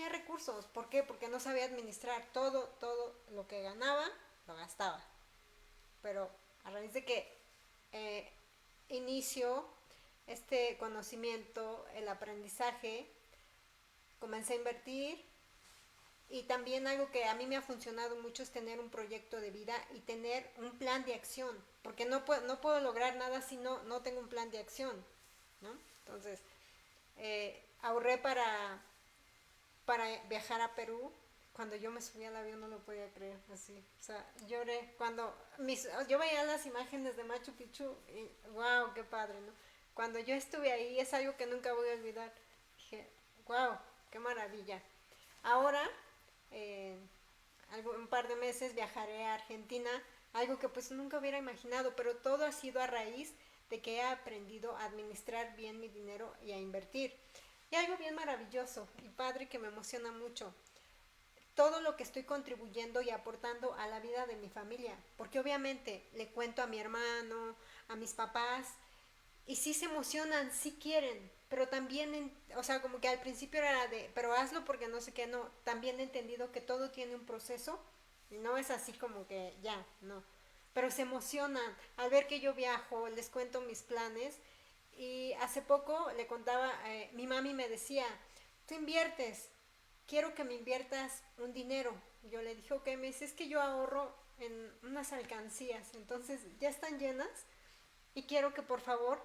recursos. ¿Por qué? Porque no sabía administrar. Todo lo que ganaba, lo gastaba. Pero a raíz de que inicio este conocimiento, el aprendizaje, comencé a invertir. Y también algo que a mí me ha funcionado mucho es tener un proyecto de vida y tener un plan de acción, porque no puedo lograr nada si no tengo un plan de acción, ¿no? Entonces, ahorré para viajar a Perú. Cuando yo me subí al avión no lo podía creer, así, o sea, lloré cuando yo veía las imágenes de Machu Picchu y wow, qué padre, ¿no? Cuando yo estuve ahí es algo que nunca voy a olvidar. Dije, wow, qué maravilla. Ahora, un par de meses viajaré a Argentina, algo que pues nunca hubiera imaginado, pero todo ha sido a raíz de que he aprendido a administrar bien mi dinero y a invertir. Y algo bien maravilloso y padre que me emociona mucho, todo lo que estoy contribuyendo y aportando a la vida de mi familia, porque obviamente le cuento a mi hermano, a mis papás, y sí se emocionan, sí quieren, pero también, o sea, como que al principio era de, pero hazlo porque no sé qué, no, también he entendido que todo tiene un proceso, y no es así como que ya, no, pero se emocionan al ver que yo viajo, les cuento mis planes, y hace poco le contaba, mi mami me decía, tú inviertes, quiero que me inviertas un dinero. Yo le dije, ok, me dice, es que yo ahorro en unas alcancías, entonces ya están llenas y quiero que por favor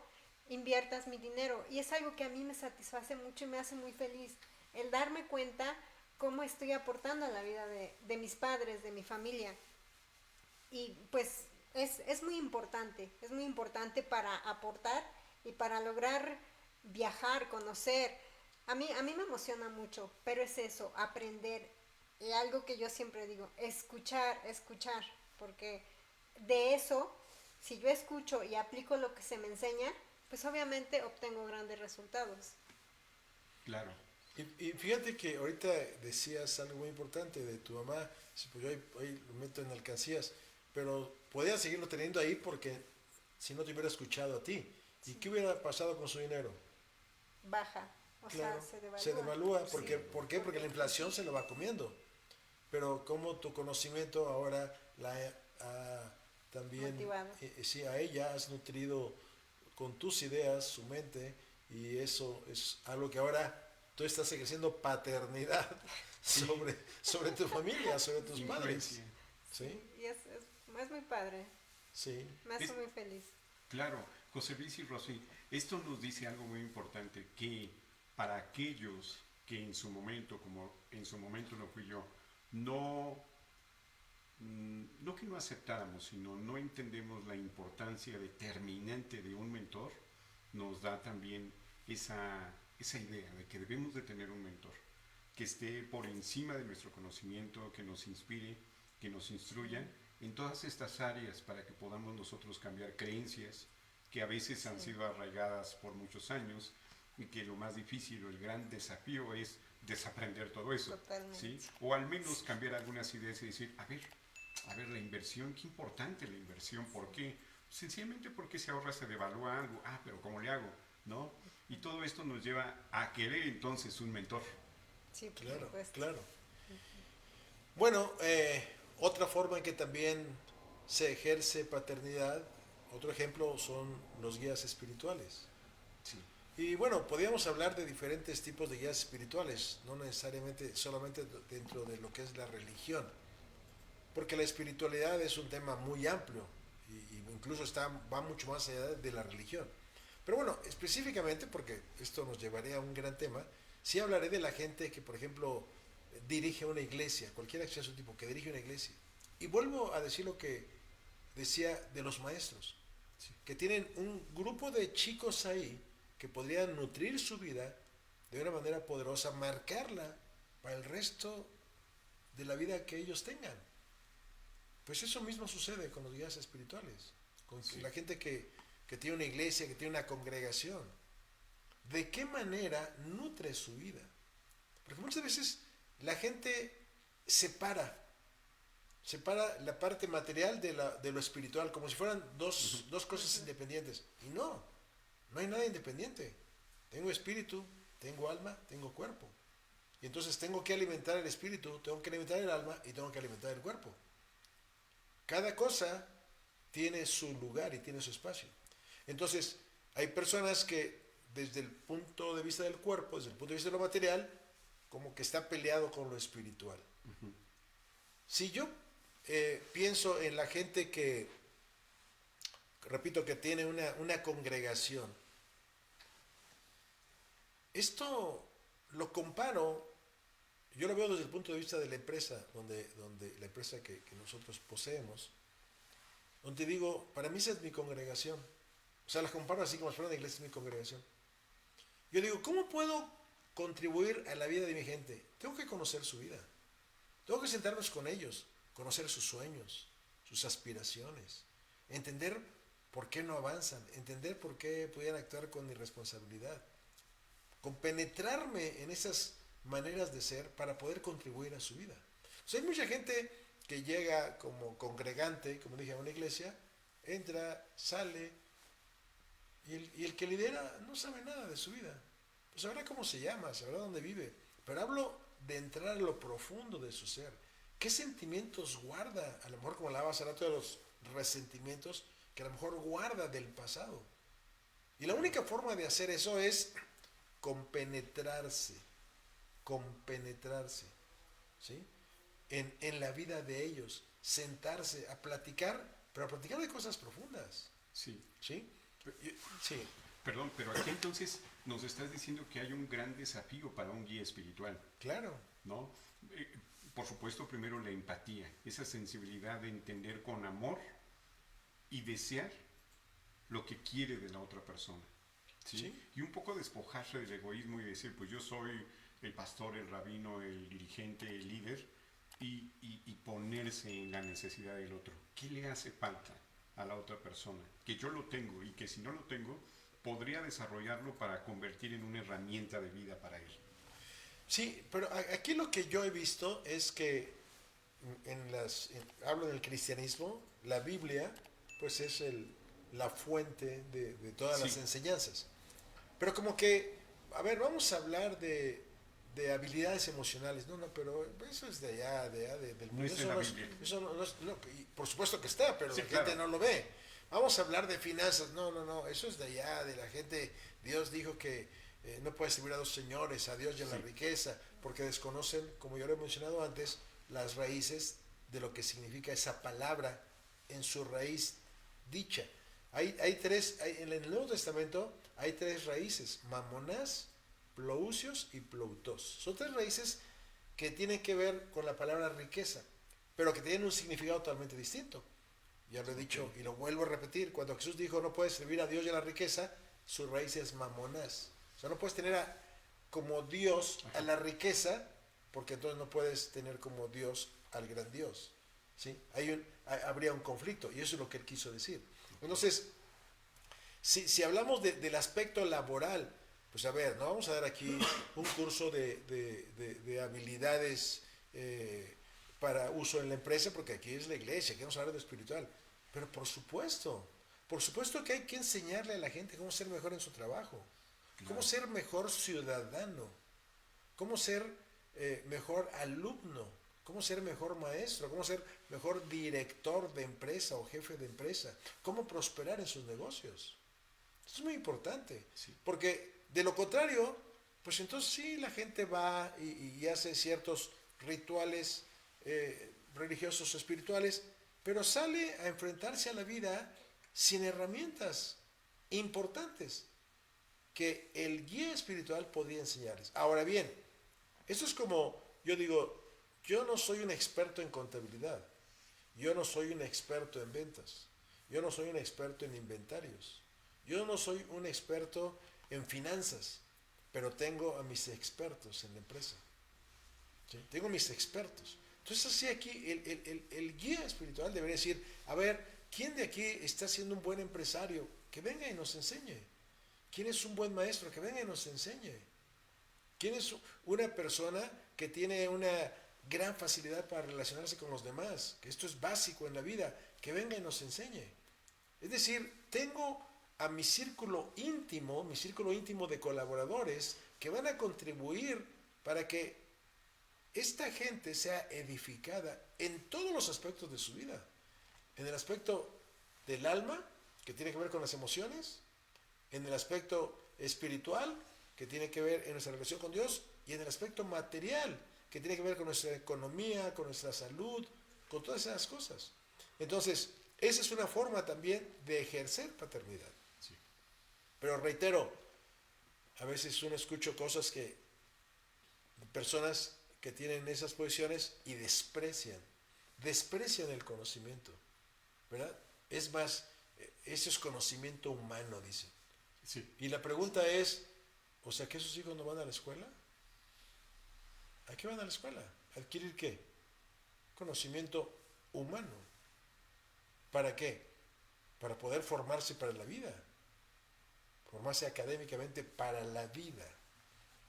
inviertas mi dinero. Y es algo que a mí me satisface mucho y me hace muy feliz, el darme cuenta cómo estoy aportando a la vida de mis padres, de mi familia. Y pues es muy importante para aportar y para lograr viajar, conocer. A mí me emociona mucho, pero es eso, aprender. Y algo que yo siempre digo, escuchar, porque de eso, si yo escucho y aplico lo que se me enseña, pues obviamente obtengo grandes resultados. Claro. Y fíjate que ahorita decías algo muy importante de tu mamá, pues yo ahí lo meto en alcancías, pero podía seguirlo teniendo ahí porque si no te hubiera escuchado a ti. ¿Y qué hubiera pasado con su dinero? Baja, Claro, sea, se devalúa. se devalúa. Porque, Sí. ¿por qué? Porque la inflación se lo va comiendo. Pero como tu conocimiento ahora la ha también, Motivado. sí, a ella has nutrido con tus ideas su mente y eso es algo que ahora tú estás ejerciendo paternidad sobre tu familia, sobre tus padres. Influencia. ¿Sí? Y es muy padre, Sí. me hace muy feliz. Claro, José Luis y Rosy, esto nos dice algo muy importante, que para aquellos que en su momento, como en su momento lo fui yo, no que no aceptáramos, sino no entendemos la importancia determinante de un mentor, nos da también esa idea de que debemos de tener un mentor que esté por encima de nuestro conocimiento, que nos inspire, que nos instruya en todas estas áreas para que podamos nosotros cambiar creencias que a veces han sido arraigadas por muchos años y que lo más difícil o el gran desafío es desaprender todo eso. Totalmente. ¿Sí? O al menos cambiar algunas ideas y decir, a ver, la inversión, qué importante la inversión, ¿por qué? Sencillamente porque se ahorra, se devalúa algo, pero ¿cómo le hago? ¿No? Y todo esto nos lleva a querer entonces un mentor. Sí, por Claro, supuesto. claro. Bueno, otra forma en que también se ejerce paternidad, otro ejemplo son los guías espirituales. Sí. Y bueno, podríamos hablar de diferentes tipos de guías espirituales, no necesariamente solamente dentro de lo que es la religión, porque la espiritualidad es un tema muy amplio y incluso va mucho más allá de la religión. Pero bueno, específicamente, porque esto nos llevaría a un gran tema, sí hablaré de la gente que, por ejemplo, dirige una iglesia, cualquiera que sea su tipo, que dirige una iglesia. Y vuelvo a decir lo que decía de los maestros, que tienen un grupo de chicos ahí que podrían nutrir su vida de una manera poderosa, marcarla para el resto de la vida que ellos tengan. Pues eso mismo sucede con los guías espirituales, con la gente que tiene una iglesia, que tiene una congregación. ¿De qué manera nutre su vida? Porque muchas veces la gente separa la parte material de lo espiritual, como si fueran dos cosas independientes. Y no hay nada independiente. Tengo espíritu, tengo alma, tengo cuerpo. Y entonces tengo que alimentar el espíritu, tengo que alimentar el alma y tengo que alimentar el cuerpo. Cada cosa tiene su lugar y tiene su espacio. Entonces, hay personas que desde el punto de vista del cuerpo, desde el punto de vista de lo material, como que está peleado con lo espiritual. Uh-huh. Si yo pienso en la gente que, repito, que tiene una congregación, esto lo comparo, yo lo veo desde el punto de vista de la empresa, donde la empresa que nosotros poseemos, donde digo, para mí esa es mi congregación. O sea, la comparo así como si fuera una iglesia, es mi congregación. Yo digo, ¿cómo puedo contribuir a la vida de mi gente, tengo que conocer su vida. Tengo que sentarnos con ellos, conocer sus sueños, sus aspiraciones, entender por qué no avanzan, entender por qué pudieran actuar con irresponsabilidad, compenetrarme en esas maneras de ser para poder contribuir a su vida. O sea, hay mucha gente que llega como congregante, como dije, a una iglesia, entra, sale, y el que lidera no sabe nada de su vida. Pues sabrá cómo se llama, sabrá dónde vive, pero hablo de entrar a lo profundo de su ser. ¿Qué sentimientos guarda? A lo mejor, como hablaba hace rato de los resentimientos, que a lo mejor guarda del pasado. Y la única forma de hacer eso es compenetrarse, ¿sí? En la vida de ellos, sentarse a platicar, pero a platicar de cosas profundas. Sí. ¿Sí? Sí. Perdón, pero aquí entonces nos estás diciendo que hay un gran desafío para un guía espiritual. Claro. ¿No? Por supuesto, primero la empatía, esa sensibilidad de entender con amor y desear lo que quiere de la otra persona. ¿Sí? Sí. Y un poco despojarse del egoísmo y decir, pues yo soy el pastor, el rabino, el dirigente, el líder, y ponerse en la necesidad del otro. ¿Qué le hace falta a la otra persona? Que yo lo tengo y que si no lo tengo, podría desarrollarlo para convertir en una herramienta de vida para él. Sí, pero aquí lo que yo he visto es que hablo del cristianismo, la Biblia, pues es la fuente de todas las enseñanzas. Pero como que, a ver, vamos a hablar de habilidades emocionales. No, pero eso es de allá del mundo. Eso no, por supuesto que está, pero la gente no lo ve. Vamos a hablar de finanzas. No, eso es de allá, de la gente. Dios dijo que no puedes servir a dos señores, a Dios y a la riqueza, porque desconocen, como yo lo he mencionado antes, las raíces de lo que significa esa palabra en su raíz dicha. En el Nuevo Testamento hay 3 raíces: mamonás, plousios y ploutos. Son 3 raíces que tienen que ver con la palabra riqueza, pero que tienen un significado totalmente distinto. Ya lo he dicho y lo vuelvo a repetir. Cuando Jesús dijo no puedes servir a Dios y a la riqueza, su raíz es mamonás. O sea, no puedes tener como Dios a la riqueza, porque entonces no puedes tener como Dios al gran Dios. ¿Sí? Habría un conflicto, y eso es lo que él quiso decir. Entonces, si hablamos del aspecto laboral, pues a ver, no vamos a dar aquí un curso de habilidades para uso en la empresa, porque aquí es la iglesia, aquí vamos a hablar de espiritual. Pero por supuesto que hay que enseñarle a la gente cómo ser mejor en su trabajo, cómo ser mejor ciudadano, cómo ser mejor alumno, cómo ser mejor maestro, cómo ser mejor director de empresa o jefe de empresa, cómo prosperar en sus negocios. Esto es muy importante, porque de lo contrario, pues entonces sí, la gente va y hace ciertos rituales religiosos o espirituales, pero sale a enfrentarse a la vida sin herramientas importantes que el guía espiritual podría enseñarles. Ahora bien, esto es como, yo digo, yo no soy un experto en contabilidad, yo no soy un experto en ventas, yo no soy un experto en inventarios, yo no soy un experto en finanzas, pero tengo a mis expertos en la empresa. ¿Sí? Tengo mis expertos. Entonces así aquí el guía espiritual debería decir, a ver, ¿quién de aquí está siendo un buen empresario? Que venga y nos enseñe. ¿Quién es un buen maestro? Que venga y nos enseñe. ¿Quién es una persona que tiene una gran facilidad para relacionarse con los demás? Que esto es básico en la vida. Que venga y nos enseñe. Es decir, tengo a mi círculo íntimo de colaboradores que van a contribuir para que esta gente sea edificada en todos los aspectos de su vida. En el aspecto del alma, que tiene que ver con las emociones, en el aspecto espiritual, que tiene que ver en nuestra relación con Dios, y en el aspecto material, que tiene que ver con nuestra economía, con nuestra salud, con todas esas cosas. Entonces, esa es una forma también de ejercer paternidad. Sí. Pero reitero, a veces uno escucha cosas que personas que tienen esas posiciones y desprecian el conocimiento, ¿verdad? Es más, eso es conocimiento humano, dice. Sí. Y la pregunta es, O sea, que sus hijos no van a la escuela. ¿A qué van a la escuela? ¿Adquirir qué? Conocimiento humano. ¿Para qué? Para poder formarse para la vida. Formarse académicamente para la vida.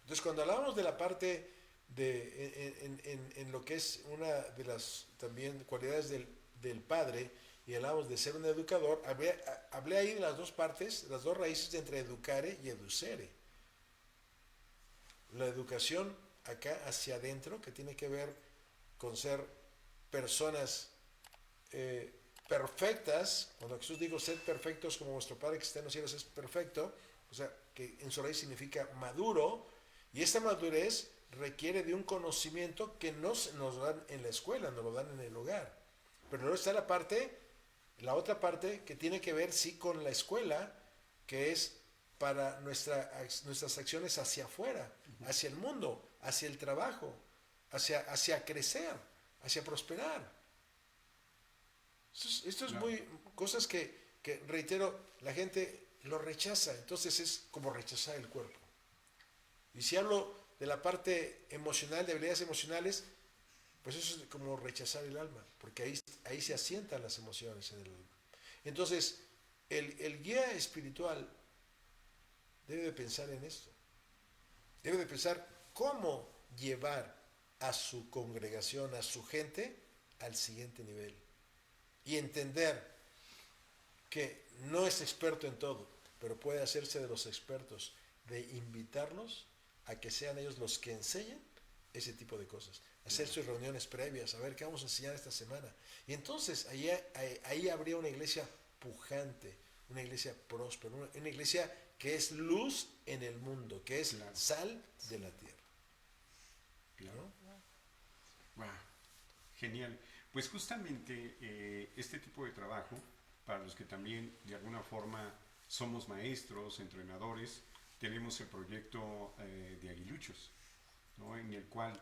Entonces, cuando hablábamos de la parte en lo que es una de las también cualidades del padre, y hablamos de ser un educador, hablé ahí de las dos partes, las dos raíces de entre educare y educere. La educación acá hacia adentro, que tiene que ver con ser personas perfectas. Cuando Jesús dijo ser perfectos como vuestro Padre que está en los cielos es perfecto, o sea, que en su raíz significa maduro, y esta madurez requiere de un conocimiento que no nos dan en la escuela, nos lo dan en el hogar. Pero luego está la otra parte que tiene que ver sí con la escuela, que es para nuestras acciones hacia afuera, hacia el mundo, hacia el trabajo, hacia crecer, hacia prosperar. Esto es muy cosas que reitero, la gente lo rechaza, entonces es como rechazar el cuerpo. Y si hablo de la parte emocional, de habilidades emocionales, pues eso es como rechazar el alma, porque ahí se asientan las emociones en el alma. Entonces, el guía espiritual debe de pensar en esto. Debe de pensar cómo llevar a su congregación, a su gente, al siguiente nivel. Y entender que no es experto en todo, pero puede hacerse de los expertos, de invitarlos a que sean ellos los que enseñen ese tipo de cosas. Hacer sus reuniones previas, a ver qué vamos a enseñar esta semana. Y entonces ahí habría una iglesia pujante, una iglesia próspera, una iglesia que es luz en el mundo, que es sal de la tierra. Claro. Wow. Genial. Pues justamente este tipo de trabajo, para los que también de alguna forma somos maestros, entrenadores, tenemos el proyecto de Aguiluchos, ¿no? En el cual,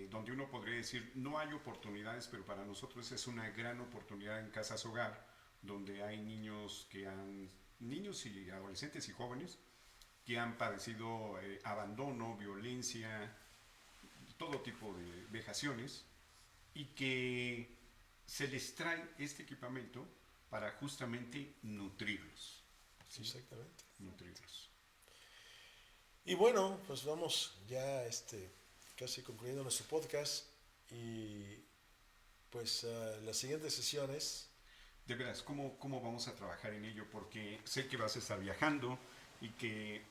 donde uno podría decir, no hay oportunidades, pero para nosotros es una gran oportunidad en Casas Hogar, donde hay niños y adolescentes y jóvenes que han padecido abandono, violencia, todo tipo de vejaciones, y que se les trae este equipamiento para justamente nutrirlos. ¿Sí? Exactamente. Nutrirlos. Y bueno, pues vamos ya casi concluyendo nuestro podcast, y pues las siguientes sesiones. De veras, ¿cómo vamos a trabajar en ello? Porque sé que vas a estar viajando y que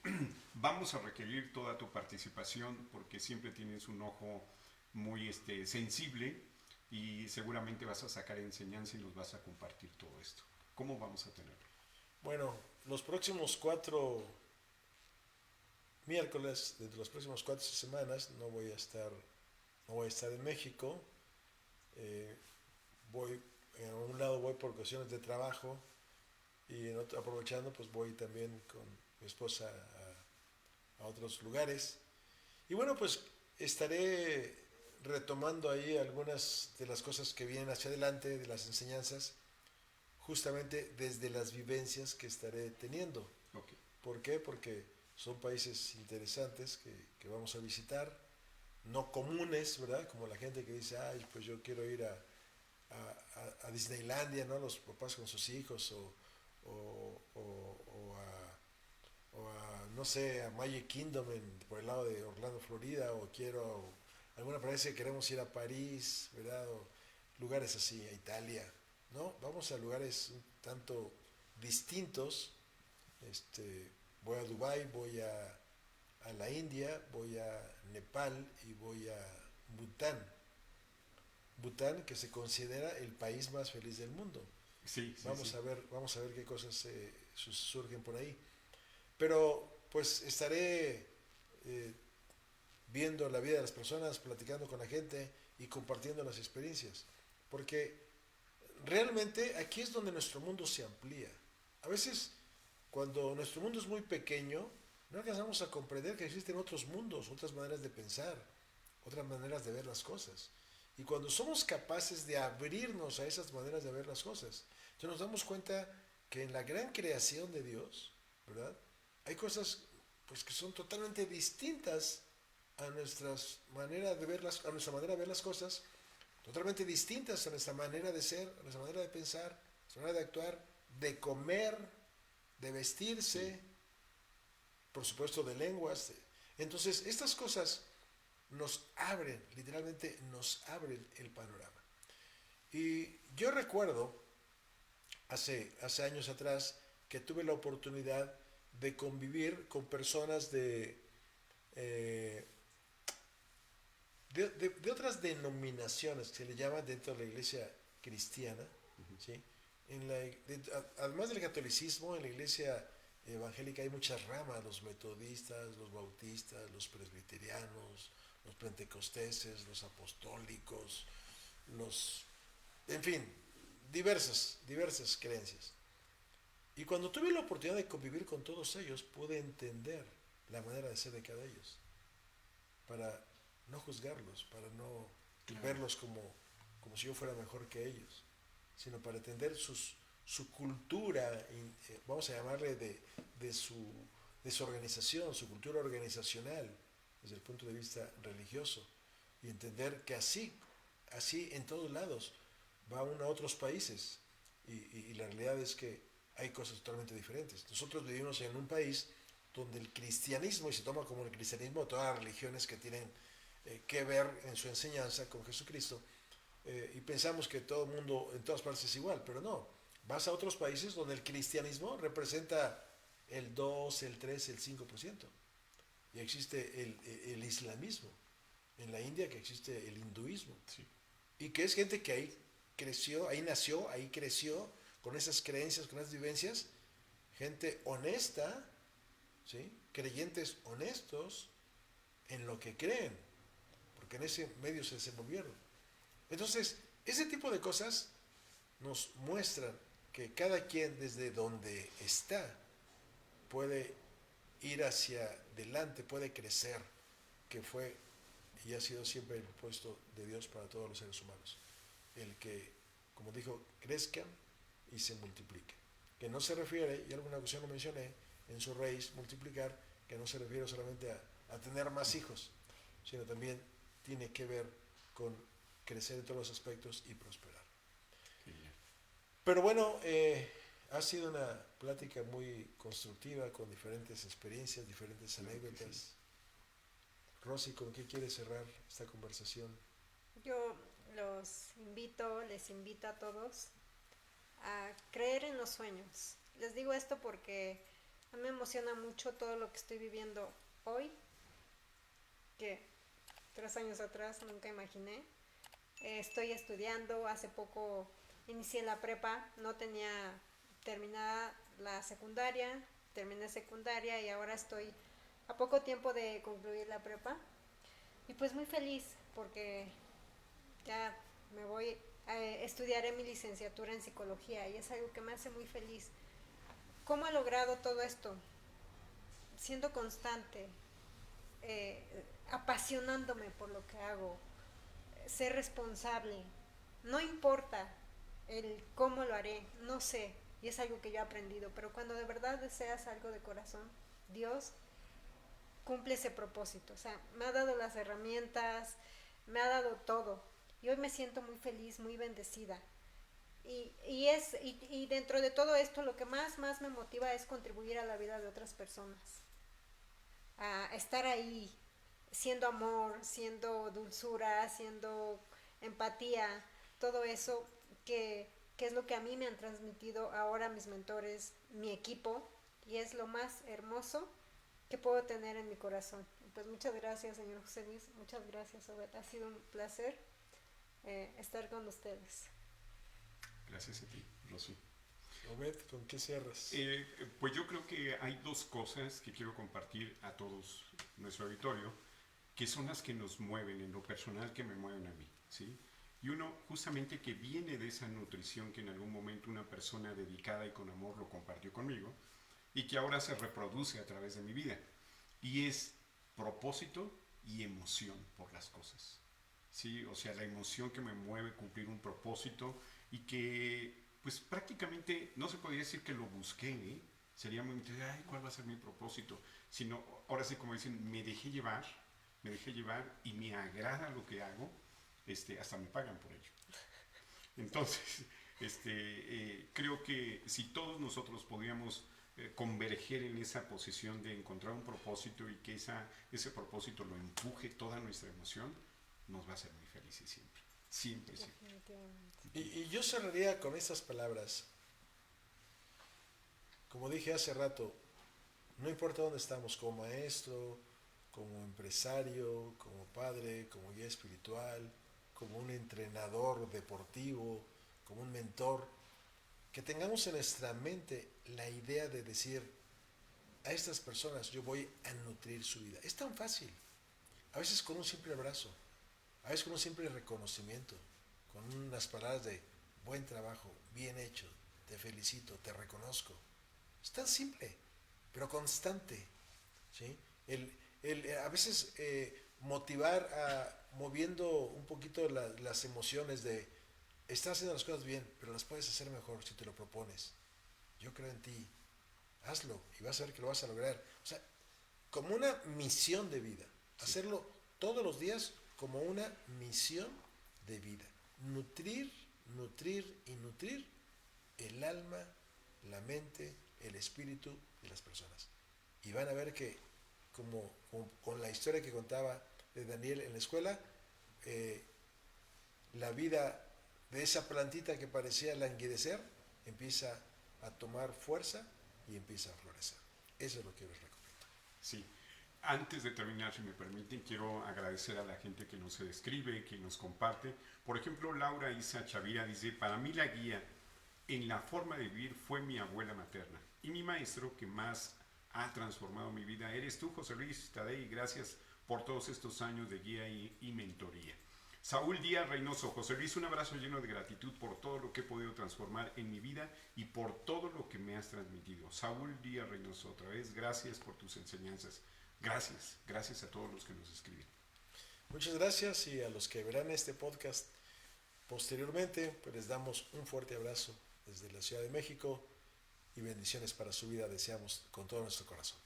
vamos a requerir toda tu participación, porque siempre tienes un ojo muy sensible, y seguramente vas a sacar enseñanza y nos vas a compartir todo esto. ¿Cómo vamos a tenerlo? Bueno, los próximos 4 miércoles, de las próximas 4 semanas, no voy a estar en México. En un lado voy por cuestiones de trabajo, y aprovechando pues voy también con mi esposa a otros lugares. Y bueno, pues estaré retomando ahí algunas de las cosas que vienen hacia adelante, de las enseñanzas, justamente desde las vivencias que estaré teniendo. Okay. ¿Por qué? Porque son países interesantes que vamos a visitar, no comunes, ¿verdad? Como la gente que dice, ay, pues yo quiero ir a Disneylandia, ¿no? Los papás con sus hijos, o a, no sé, a Magic Kingdom por el lado de Orlando, Florida, o alguna vez que queremos ir a París, ¿verdad? O lugares así, a Italia, ¿no? Vamos a lugares un tanto distintos. Voy a Dubái, voy a la India, voy a Nepal y voy a Bután. Bután, que se considera el país más feliz del mundo. Sí, vamos a ver qué cosas surgen por ahí. Pero pues estaré viendo la vida de las personas, platicando con la gente y compartiendo las experiencias. Porque realmente aquí es donde nuestro mundo se amplía. A veces, cuando nuestro mundo es muy pequeño, no alcanzamos a comprender que existen otros mundos, otras maneras de pensar, otras maneras de ver las cosas. Y cuando somos capaces de abrirnos a esas maneras de ver las cosas, entonces nos damos cuenta que en la gran creación de Dios, ¿verdad? Hay cosas pues que son totalmente distintas a nuestras maneras de verlas, a nuestra manera de ver las cosas, totalmente distintas a nuestra manera de ser, a nuestra manera de pensar, a nuestra manera de actuar, de comer, de vestirse, por supuesto de lenguas. Entonces, estas cosas nos abren, literalmente nos abren el panorama. Y yo recuerdo, hace años atrás, que tuve la oportunidad de convivir con personas de otras denominaciones, que se le llama dentro de la iglesia cristiana, ¿sí? Además del catolicismo, en la iglesia evangélica hay muchas ramas: los metodistas, los bautistas, los presbiterianos, los pentecosteses, los apostólicos, en fin, diversas creencias. Y cuando tuve la oportunidad de convivir con todos ellos, pude entender la manera de ser de cada ellos, para no juzgarlos, para no verlos como si yo fuera mejor que ellos, sino para entender su cultura, vamos a llamarle de su organización, su cultura organizacional, desde el punto de vista religioso, y entender que así en todos lados va uno a otros países, y la realidad es que hay cosas totalmente diferentes. Nosotros vivimos en un país donde el cristianismo, y se toma como el cristianismo todas las religiones que tienen que ver en su enseñanza con Jesucristo, y pensamos que todo el mundo en todas partes es igual, pero no. Vas a otros países donde el cristianismo representa el 2, el 3, el 5%. Y existe el islamismo. En la India que existe el hinduismo. Sí. Y que es gente que ahí creció, ahí nació, ahí creció, con esas creencias, con esas vivencias. Gente honesta, ¿sí? Creyentes honestos en lo que creen, porque en ese medio se desenvolvieron. Entonces, ese tipo de cosas nos muestran que cada quien desde donde está puede ir hacia adelante, puede crecer, que fue y ha sido siempre el propósito de Dios para todos los seres humanos. El que, como dijo, crezcan y se multipliquen. Que no se refiere, y alguna ocasión lo mencioné, en su raíz, multiplicar, que no se refiere solamente a tener más hijos, sino también tiene que ver con crecer en todos los aspectos y prosperar. Pero bueno, ha sido una plática muy constructiva, con diferentes experiencias, diferentes anécdotas. Rosy, ¿con qué quieres cerrar esta conversación? Yo les invito a todos a creer en los sueños. Les digo esto porque a mí me emociona mucho todo lo que estoy viviendo hoy, que 3 años atrás nunca imaginé. Estoy estudiando, hace poco inicié la prepa, no tenía terminada la secundaria, terminé secundaria y ahora estoy a poco tiempo de concluir la prepa. Y pues muy feliz porque ya me voy, estudiaré mi licenciatura en psicología y es algo que me hace muy feliz. ¿Cómo he logrado todo esto? Siendo constante, apasionándome por lo que hago, ser responsable. No importa el cómo lo haré, no sé, y es algo que yo he aprendido, pero cuando de verdad deseas algo de corazón, Dios cumple ese propósito. O sea, me ha dado las herramientas, me ha dado todo, y hoy me siento muy feliz, muy bendecida. Y dentro de todo esto, lo que más me motiva es contribuir a la vida de otras personas, a estar ahí, siendo amor, siendo dulzura, siendo empatía, todo eso que es lo que a mí me han transmitido ahora mis mentores, mi equipo, y es lo más hermoso que puedo tener en mi corazón. Pues muchas gracias, señor José Luis, muchas gracias, Obed. Ha sido un placer estar con ustedes. Gracias a ti, Rosy. Obed, ¿con qué cierras? Pues yo creo que hay 2 cosas que quiero compartir a todos nuestro auditorio, que son las que nos mueven, en lo personal, que me mueven a mí, ¿sí? Y uno, justamente, que viene de esa nutrición que en algún momento una persona dedicada y con amor lo compartió conmigo, y que ahora se reproduce a través de mi vida, y es propósito y emoción por las cosas, ¿sí? O sea, la emoción que me mueve cumplir un propósito, y que pues prácticamente no se podría decir que lo busqué, sería muy ay, ¿cuál va a ser mi propósito? Sino, ahora sí, como dicen, me dejé llevar y me agrada lo que hago, hasta me pagan por ello. Entonces, creo que si todos nosotros podíamos converger en esa posición de encontrar un propósito y que ese propósito lo empuje toda nuestra emoción, nos va a hacer muy felices siempre. Siempre, siempre. Y yo cerraría con estas palabras. Como dije hace rato, no importa dónde estamos, como maestro, como empresario, como padre, como guía espiritual, como un entrenador deportivo, como un mentor, que tengamos en nuestra mente la idea de decir, a estas personas yo voy a nutrir su vida. Es tan fácil, a veces con un simple abrazo, a veces con un simple reconocimiento, con unas palabras de buen trabajo, bien hecho, te felicito, te reconozco. Es tan simple, pero constante, ¿sí? A veces motivar moviendo un poquito las emociones de estás haciendo las cosas bien, pero las puedes hacer mejor si te lo propones. Yo creo en ti, hazlo y vas a ver que lo vas a lograr. O sea, como una misión de vida, hacerlo todos los días como una misión de vida. Nutrir, nutrir y nutrir el alma, la mente, el espíritu de las personas. Y van a ver que, como con la historia que contaba de Daniel en la escuela, la vida de esa plantita que parecía languidecer empieza a tomar fuerza y empieza a florecer. Eso es lo que les recomiendo. Sí. Antes de terminar, si me permiten, quiero agradecer a la gente que nos escribe, que nos comparte. Por ejemplo, Laura Isa Chavira dice, para mí la guía en la forma de vivir fue mi abuela materna y mi maestro que más ha transformado mi vida eres tú, José Luis Tadei. Gracias por todos estos años de guía y mentoría. Saúl Díaz Reynoso, José Luis, un abrazo lleno de gratitud por todo lo que he podido transformar en mi vida y por todo lo que me has transmitido. Saúl Díaz Reynoso, otra vez, gracias por tus enseñanzas. Gracias a todos los que nos escriben. Muchas gracias, y a los que verán este podcast posteriormente, pues les damos un fuerte abrazo desde la Ciudad de México y bendiciones para su vida deseamos con todo nuestro corazón.